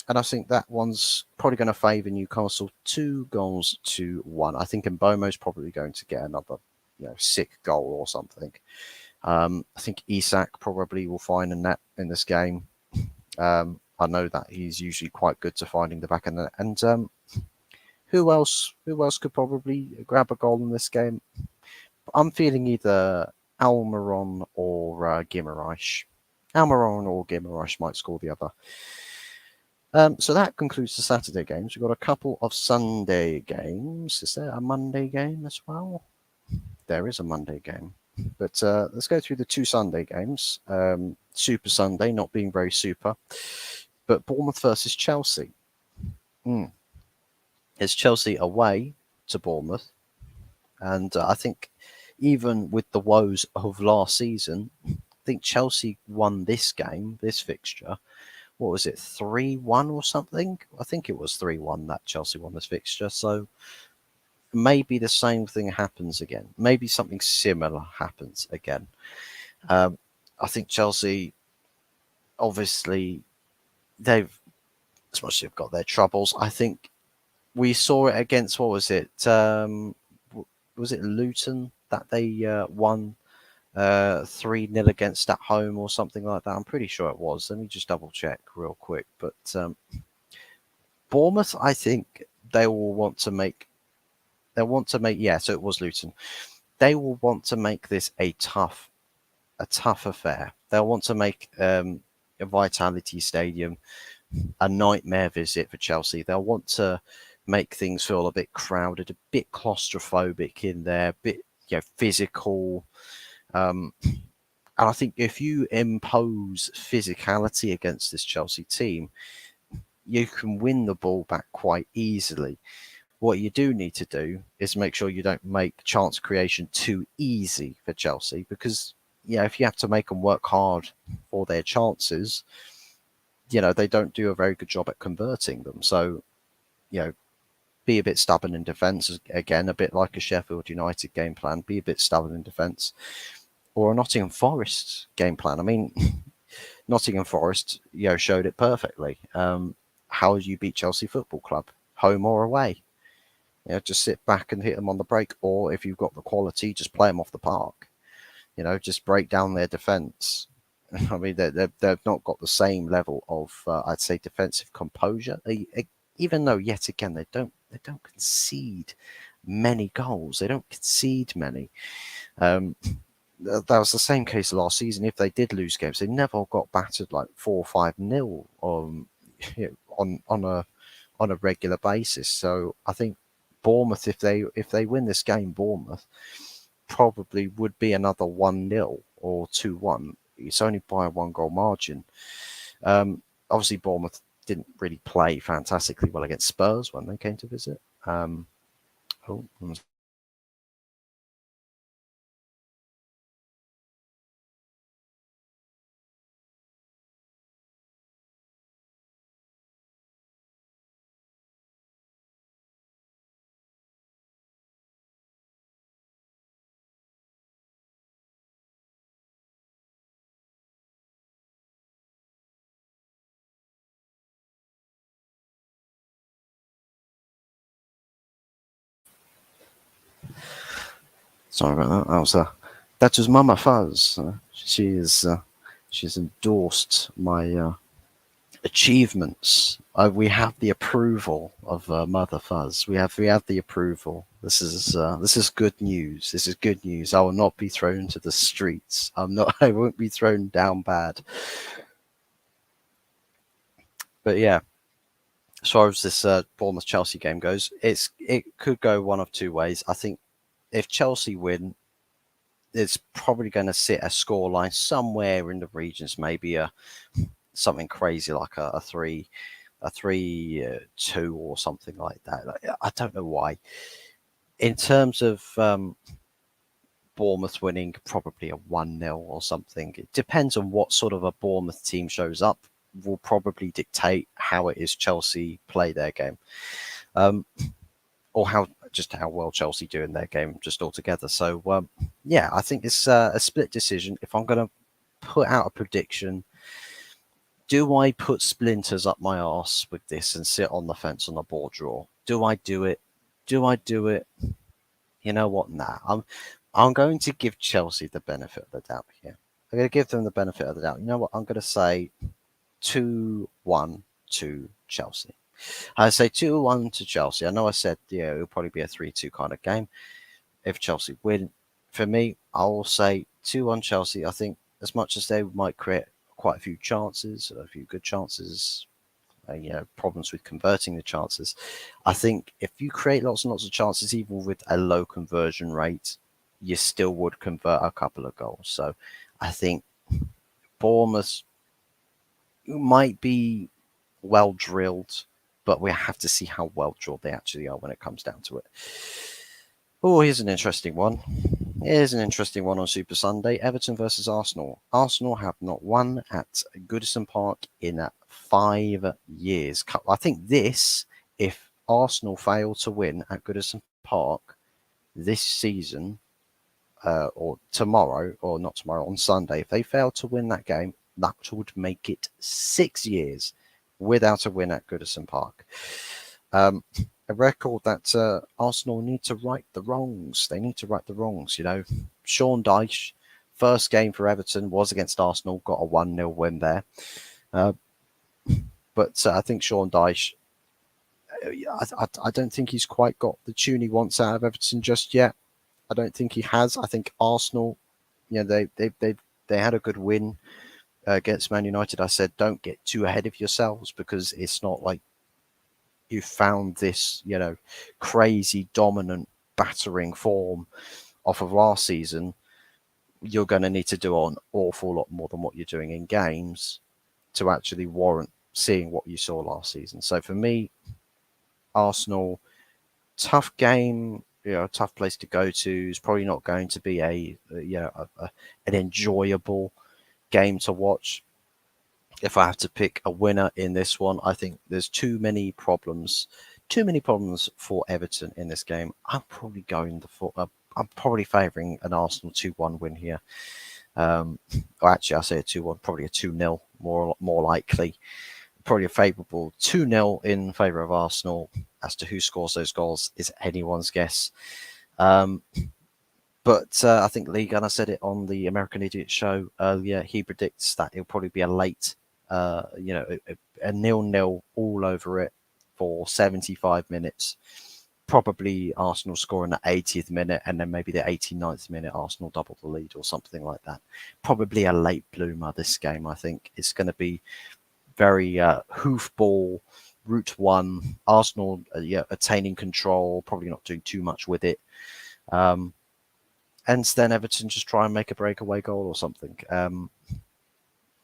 And I think that one's probably going to favour Newcastle 2-1. I think Mbomo's probably going to get another, sick goal or something. I think Isak probably will find a net in this game. I know that he's usually quite good to finding the back of the net. And who else could probably grab a goal in this game? I'm feeling either Almiron or Guimaraes. Almiron or Guimaraes might score the other. So that concludes the Saturday games. We've got a couple of Sunday games. Is there a Monday game as well? There is a Monday game. But let's go through the two Sunday games. Super Sunday, not being very super. But Bournemouth versus Chelsea. It's Chelsea away to Bournemouth. And I think even with the woes of last season, I think Chelsea won this game, this fixture. What was it, 3-1 or something? I think it was 3-1 that Chelsea won this fixture. So maybe the same thing happens again. Maybe something similar happens again. I think Chelsea, obviously, as much as they've got their troubles, I think we saw it against, what was it? Was it Luton that they won 3-0 against at home or something like that? I'm pretty sure it was. Let me just double check real quick. But Bournemouth, I think they will want to make. Yeah, so it was Luton. They will want to make this a tough affair. They'll want to make a Vitality Stadium a nightmare visit for Chelsea. They'll want to make things feel a bit crowded, a bit claustrophobic in there, a bit physical. And I think if you impose physicality against this Chelsea team, you can win the ball back quite easily. What you do need to do is make sure you don't make chance creation too easy for Chelsea, because if you have to make them work hard for their chances, they don't do a very good job at converting them. So, be a bit stubborn in defence, again, a bit like a Sheffield United game plan, be a bit stubborn in defence, or a Nottingham Forest game plan. I mean, Nottingham Forest, showed it perfectly. How do you beat Chelsea Football Club? Home or away? Just sit back and hit them on the break, or if you've got the quality, just play them off the park. Just break down their defence. I mean, they've not got the same level of, I'd say, defensive composure. Even though, yet again, they don't concede many goals. They don't concede many. That was the same case last season. If they did lose games, they never got battered like 4 or 5-0 on a regular basis. So I think Bournemouth, if they win this game, Bournemouth probably would be another 1-0 or 2-1. It's only by a 1-goal margin. Obviously, Bournemouth didn't really play fantastically well against Spurs when they came to visit. Sorry about that. That was Mama Fuzz. She's endorsed my achievements. We have the approval of Mother Fuzz. We have the approval. This is good news. This is good news. I will not be thrown to the streets. I won't be thrown down bad. But yeah, as far as this Bournemouth Chelsea game goes, it could go one of two ways. I think if Chelsea win, it's probably going to sit a scoreline somewhere in the regions, maybe something crazy like a 3-2 or something like that. I don't know why. In terms of Bournemouth winning, probably a 1-0 or something. It depends on what sort of a Bournemouth team shows up. Will probably dictate how it is Chelsea play their game, or how well Chelsea do in their game just altogether. So yeah, I think it's a split decision. If I'm going to put out a prediction, do I put splinters up my arse with this and sit on the fence on a ball draw? Do I do it? You know what? Nah, I'm going to give Chelsea the benefit of the doubt here. I'm going to give them the benefit of the doubt. You know what? I'm going to say 2-1 to Chelsea. I say 2-1 to Chelsea. I know I said, it'll probably be a 3-2 kind of game if Chelsea win. For me, I will say 2-1 Chelsea. I think as much as they might create quite a few chances, a few good chances, problems with converting the chances, I think if you create lots and lots of chances, even with a low conversion rate, you still would convert a couple of goals. So I think Bournemouth might be well drilled, but we have to see how well drilled they actually are when it comes down to it. Oh, here's an interesting one. Here's an interesting one on Super Sunday. Everton versus Arsenal. Arsenal have not won at Goodison Park in 5 years. I think if Arsenal fail to win at Goodison Park this season, or tomorrow, or not tomorrow, on Sunday, if they fail to win that game, that would make it 6 years without a win at Goodison Park. A record that Arsenal need to right the wrongs. They need to right the wrongs. Sean Dyche, first game for Everton was against Arsenal, got a 1-0 win there. But I think Sean Dyche, I don't think he's quite got the tune he wants out of Everton just yet. I don't think he has. I think Arsenal, they had a good win against Man United, I said, don't get too ahead of yourselves, because it's not like you found this, crazy dominant battering form off of last season. You're going to need to do an awful lot more than what you're doing in games to actually warrant seeing what you saw last season. So for me, Arsenal, tough game, tough place to go to. It's probably not going to be an enjoyable game to watch. If I have to pick a winner in this one, I think there's too many problems for Everton in this game. I'm probably I'm probably favouring an Arsenal 2-1 win here. Or actually, I say a 2-1, probably a 2-0, more likely. Probably a favourable 2-0 in favour of Arsenal. As to who scores those goals is anyone's guess. But I think Lee Gunner said it on the American Idiot show earlier. He predicts that it'll probably be a late, a 0-0 all over it for 75 minutes. Probably Arsenal scoring the 80th minute, and then maybe the 89th minute Arsenal double the lead or something like that. Probably a late bloomer this game, I think. It's going to be very hoofball, route one. Arsenal attaining control, probably not doing too much with it. And then Everton just try and make a breakaway goal or something.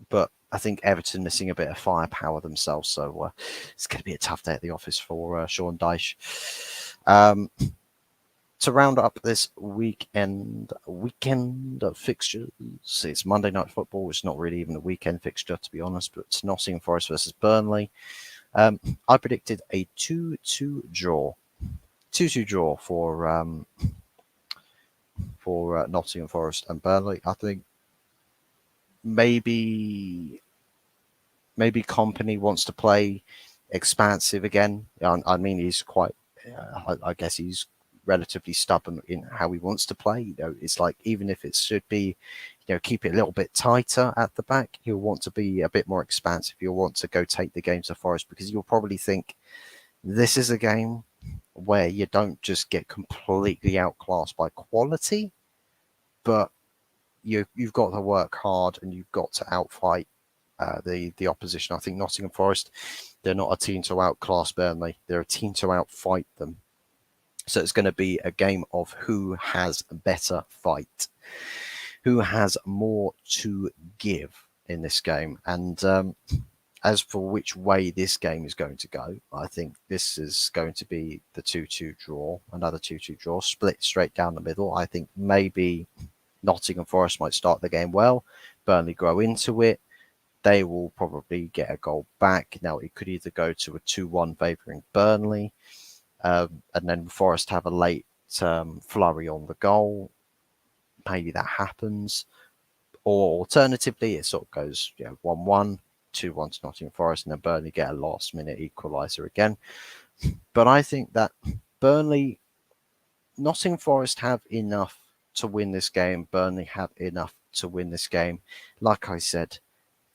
But I think Everton missing a bit of firepower themselves, so it's going to be a tough day at the office for Sean Dyche. To round up this weekend of fixtures, it's Monday Night Football. It's not really even a weekend fixture, to be honest, but it's Nottingham Forest versus Burnley. I predicted a 2-2 draw. 2-2 draw for Nottingham Forest and Burnley. I think maybe Kompany wants to play expansive again. I mean, he's quite. I guess he's relatively stubborn in how he wants to play. It's like, even if it should be, keep it a little bit tighter at the back, he'll want to be a bit more expansive. He'll want to go take the game to Forest, because you'll probably think this is a game where you don't just get completely outclassed by quality, but you've got to work hard and you've got to outfight the opposition. I think Nottingham Forest, they're not a team to outclass Burnley. They're a team to outfight them. So it's going to be a game of who has a better fight, who has more to give in this game. And as for which way this game is going to go, I think this is going to be the 2-2 draw, another 2-2 draw, split straight down the middle. I think maybe Nottingham Forest might start the game well, Burnley grow into it. They will probably get a goal back. Now, it could either go to a 2-1 favouring Burnley, and then Forest have a late flurry on the goal. Maybe that happens. Or alternatively, it sort of goes 1-1, 2-1 to Nottingham Forest, and then Burnley get a last-minute equaliser again. But I think that Nottingham Forest have enough to win this game. Burnley have enough to win this game. Like I said,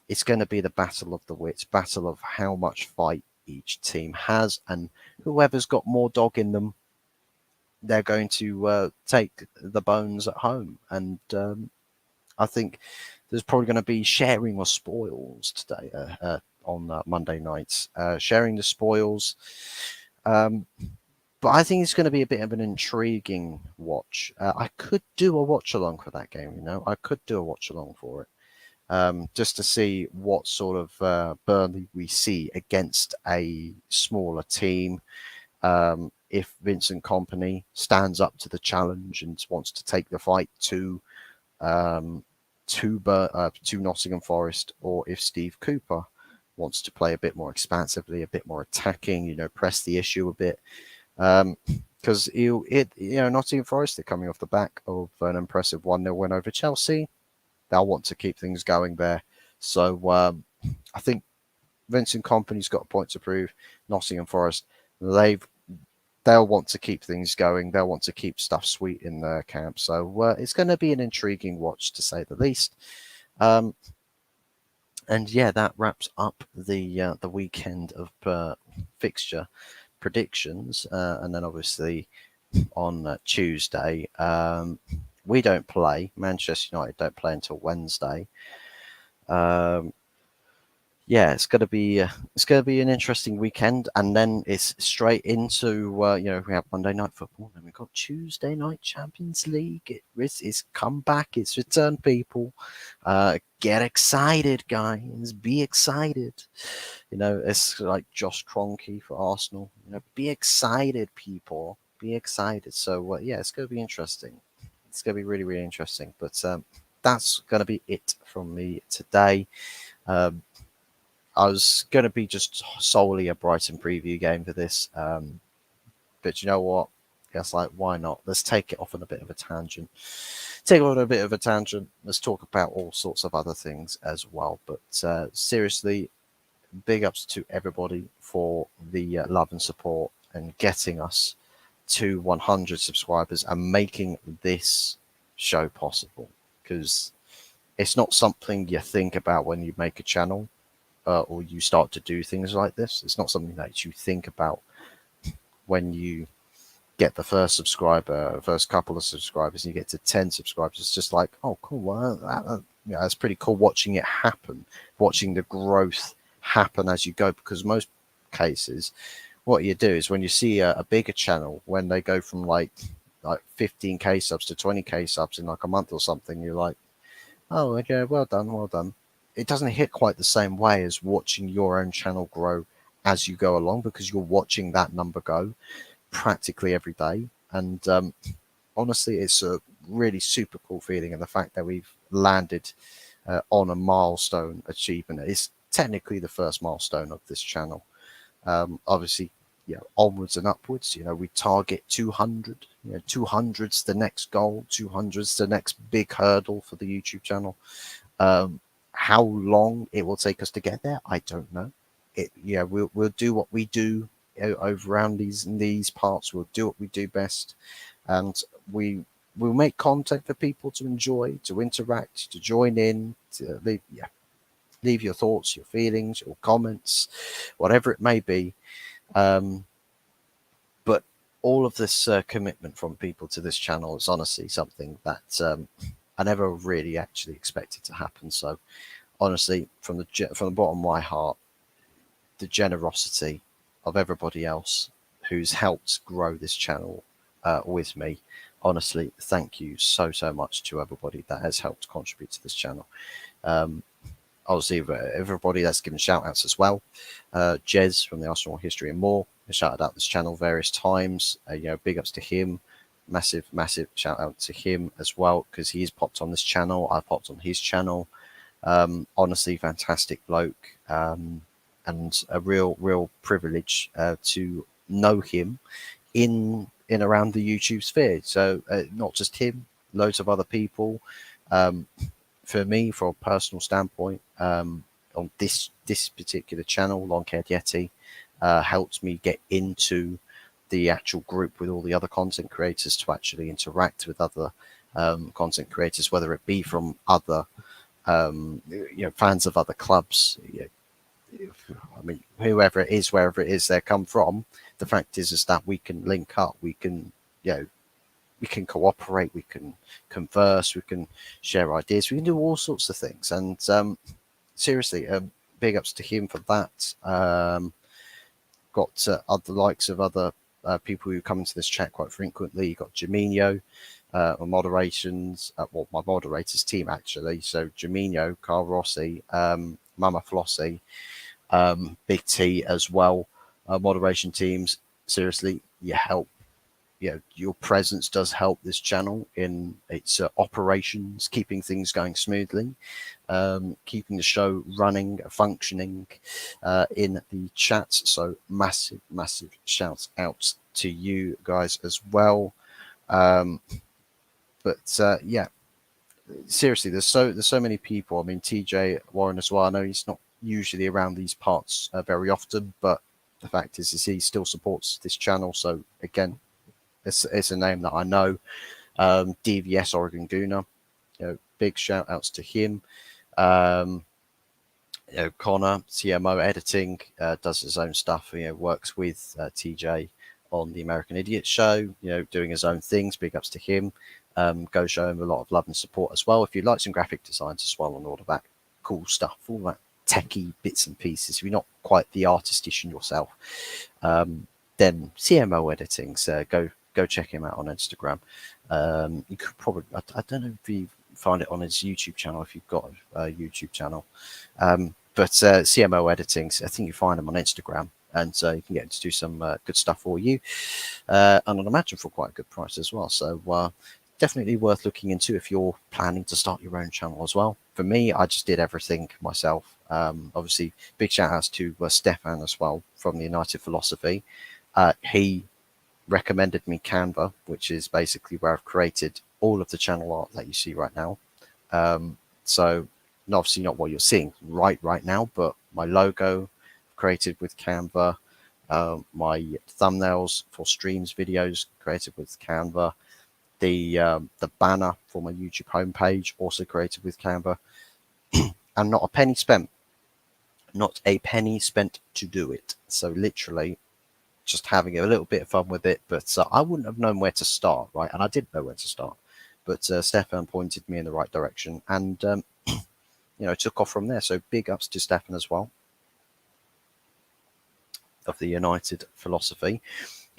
it's going to be the battle of the wits, battle of how much fight each team has, and whoever's got more dog in them, they're going to take the bones at home. And I think there's probably going to be sharing of spoils today on Monday nights, sharing the spoils. But I think it's going to be a bit of an intriguing watch. I could do a watch along for that game, I could do a watch along for it. Just to see what sort of Burnley we see against a smaller team. If Vincent Kompany stands up to the challenge and wants to take the fight to Nottingham Forest, or if Steve Cooper wants to play a bit more expansively, a bit more attacking, press the issue a bit. Because Nottingham Forest, they're coming off the back of an impressive 1-0 win over Chelsea. They'll want to keep things going there. So I think Vincent Kompany's got a point to prove. Nottingham Forest, they'll want to keep things going. They'll want to keep stuff sweet in their camp. So it's going to be an intriguing watch, to say the least. And yeah, that wraps up the weekend of fixture predictions. And then obviously on Tuesday, we don't play. Manchester United don't play until Wednesday. Um, yeah, it's gonna be an interesting weekend, and then it's straight into we have Monday night football, then we've got Tuesday night Champions League. It's come back, it's returned, people. Get excited, guys. Be excited. It's like Josh Kroenke for Arsenal. Be excited, people. Be excited. So yeah, it's gonna be interesting. It's gonna be really, really interesting. But that's gonna be it from me today. Um, I was going to be just solely a Brighton preview game for this, but you know what? It's like, why not? Let's take it off on a bit of a tangent. Take it on a bit of a tangent. Let's talk about all sorts of other things as well. But seriously, big ups to everybody for the love and support and getting us to 100 subscribers and making this show possible. Because it's not something you think about when you make a channel. Or you start to do things like this. It's not something that you think about when you get the first subscriber, first couple of subscribers, and you get to 10 subscribers. It's just like, oh, cool. Well, it's pretty cool watching it happen, watching the growth happen as you go. Because most cases, what you do is when you see a bigger channel, when they go from like 15k subs to 20k subs in like a month or something, you're like, oh, okay, well done, well done. It doesn't hit quite the same way as watching your own channel grow as you go along, because you're watching that number go practically every day. And honestly, it's a really super cool feeling. And the fact that we've landed on a milestone achievement is technically the first milestone of this channel. Obviously, onwards and upwards. We target 200. 200's the next goal. 200's the next big hurdle for the YouTube channel. How long it will take us to get there, I don't know. We'll do what we do over around these parts. We'll do what we do best, and we'll make content for people to enjoy, to interact, to join in, to leave your thoughts, your feelings, your comments, whatever it may be. But all of this commitment from people to this channel is honestly something that I never really actually expected to happen. So honestly, from the bottom of my heart, the generosity of everybody else who's helped grow this channel with me, honestly, thank you so much to everybody that has helped contribute to this channel. Obviously, everybody that's given shout outs as well. Jez from the Arsenal History and More has shouted out this channel various times. Big ups to him. Massive shout out to him as well, because he's popped on this channel. I popped on his channel. Honestly, fantastic bloke, and a real privilege to know him in around the YouTube sphere. So not just him, loads of other people. For me, from a personal standpoint, on this particular channel, Long Haired Yeti, helped me get into the actual group with all the other content creators to actually interact with other content creators, whether it be from other fans of other clubs. I mean, whoever it is, wherever it is they come from, the fact is that we can link up, we can we can cooperate, we can converse, we can share ideas, we can do all sorts of things. And seriously, big ups to him for that. Got other likes of other people who come into this chat quite frequently. You got Jaminho, my moderations, my moderators team actually. So Jaminho, Carl Rossi, Mama Flossie, Big T as well. Moderation teams, seriously, you help. Your presence does help this channel in its operations, keeping things going smoothly, keeping the show running, functioning in the chat. So massive shout out to you guys as well. But yeah, seriously, there's so many people. I mean, TJ Warren as well. I know he's not usually around these parts very often, but the fact is he still supports this channel. So again, it's a name that I know. DVS Oregon Gooner, big shout outs to him. Connor, CMO editing, does his own stuff. Works with TJ on the American Idiot Show. Doing his own things. Big ups to him. Go show him a lot of love and support as well. If you'd like some graphic designs as well and all of that cool stuff, all that techie bits and pieces. If you're not quite the artistician yourself, then CMO editing. So go check him out on Instagram. You could probably, I don't know if you find it on his YouTube channel if you've got a YouTube channel, but CMO editing. So I think you find him on Instagram, and so you can get him to do some good stuff for you, and I'd imagine for quite a good price as well. So definitely worth looking into if you're planning to start your own channel as well. For me, I just did everything myself. Obviously, big shout outs to Stefan as well from the United Philosophy. He recommended me Canva, which is basically where I've created all of the channel art that you see right now. So obviously not what you're seeing right now, but my logo created with Canva, my thumbnails for streams videos created with Canva, the banner for my YouTube homepage also created with Canva, and not a penny spent to do it. So literally just having a little bit of fun with it, but I wouldn't have known where to start, right? And I didn't know where to start, but Stefan pointed me in the right direction, and took off from there. So big ups to Stefan as well, of the United Philosophy.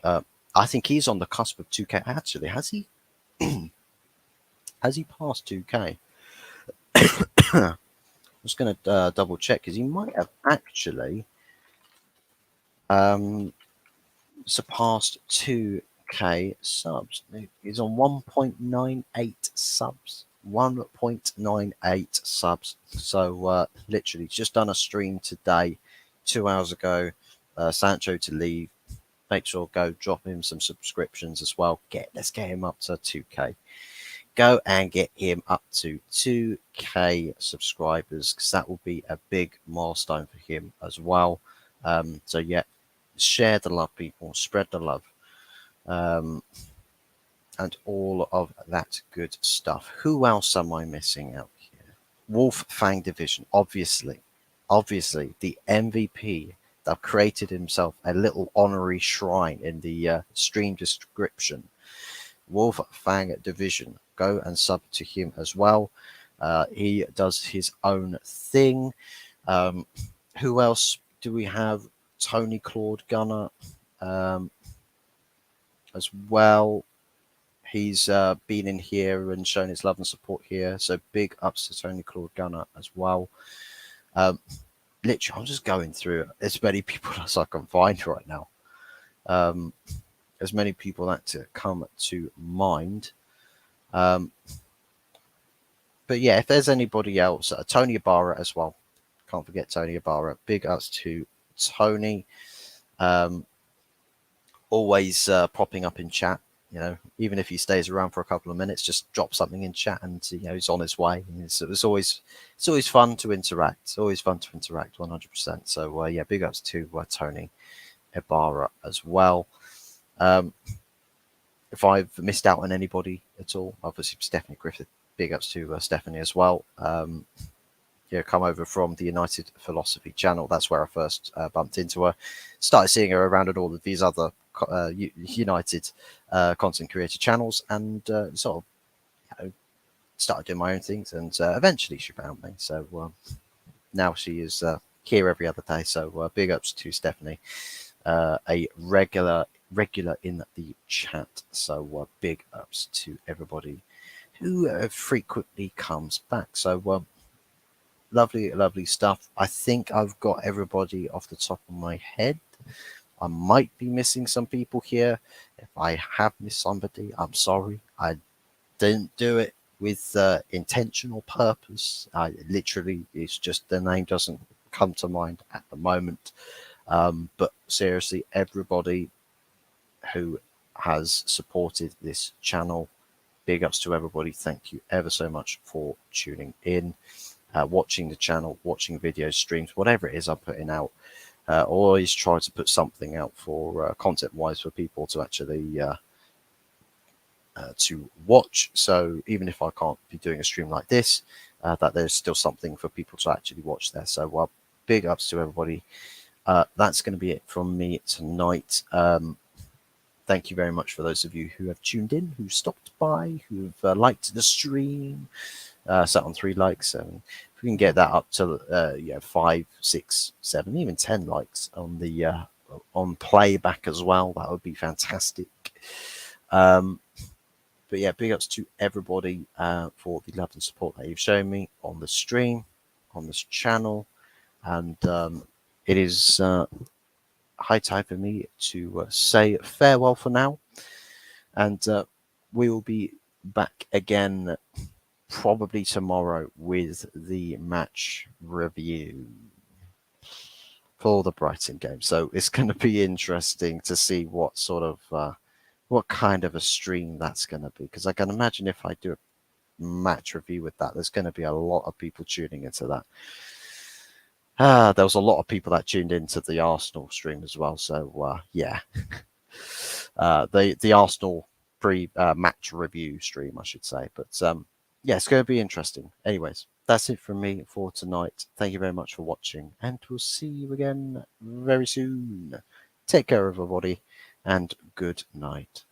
I think he's on the cusp of 2K. Actually, has he? Has he passed 2K? I'm just going to double check, because he might have actually surpassed 2K subs. He's on 1.98 subs. 1.98 subs. So literally just done a stream today, 2 hours ago. Sancho to leave. Make sure go drop him some subscriptions as well. Let's get him up to 2K. Go and get him up to 2K subscribers, because that will be a big milestone for him as well. So yeah, share the love, people. Spread the love. And all of that good stuff. Who else am I missing out here? Wolf Fang Division, obviously the MVP that created himself a little honorary shrine in the stream description. Wolf Fang Division, go and sub to him as well. He does his own thing. Who else do we have? Tony Claude Gunner as well. He's been in here and shown his love and support here. So big ups to Tony Claude Gunner as well. Literally, I'm just going through as many people as I can find right now. As many people that to come to mind. But yeah, if there's anybody else, Tony Ibarra as well. Can't forget Tony Ibarra. Big ups to Tony. Always popping up in chat. Even if he stays around for a couple of minutes, just drop something in chat, and he's on his way. It's always fun to interact. It's always fun to interact, 100%. So yeah, big ups to Tony Ibarra as well. If I've missed out on anybody at all, obviously Stephanie Griffith. Big ups to Stephanie as well. Come over from the United Philosophy channel. That's where I first bumped into her. Started seeing her around at all of these other United content creator channels, and sort of started doing my own things, and eventually she found me. So now she is here every other day. So big ups to Stephanie, a regular in the chat. So big ups to everybody who frequently comes back. So lovely stuff. I think I've got everybody off the top of my head. I might be missing some people here. If I have missed somebody, I'm sorry. I didn't do it with intentional purpose. It's just the name doesn't come to mind at the moment. But seriously, everybody who has supported this channel, big ups to everybody. Thank you ever so much for tuning in, watching the channel, watching videos, streams, whatever it is I'm putting out. Always try to put something out for content-wise for people to actually to watch. So even if I can't be doing a stream like this, that there's still something for people to actually watch there. So big ups to everybody. That's going to be it from me tonight. Thank you very much for those of you who have tuned in, who stopped by, who've liked the stream. Sat on 3 likes. if we can get that up to 5, 6, 7, even 10 likes on the on playback as well, that would be fantastic. But yeah, big ups to everybody for the love and support that you've shown me on the stream, on this channel, and it is high time for me to say farewell for now, and we will be back again probably tomorrow with the match review for the Brighton game. So it's going to be interesting to see what sort of what kind of a stream that's going to be, because I can imagine if I do a match review with that, there's going to be a lot of people tuning into that. There was a lot of people that tuned into the Arsenal stream as well. So yeah, the Arsenal match review stream, I should say. But yeah, it's going to be interesting. Anyways, that's it from me for tonight. Thank you very much for watching, and we'll see you again very soon. Take care, everybody, and good night.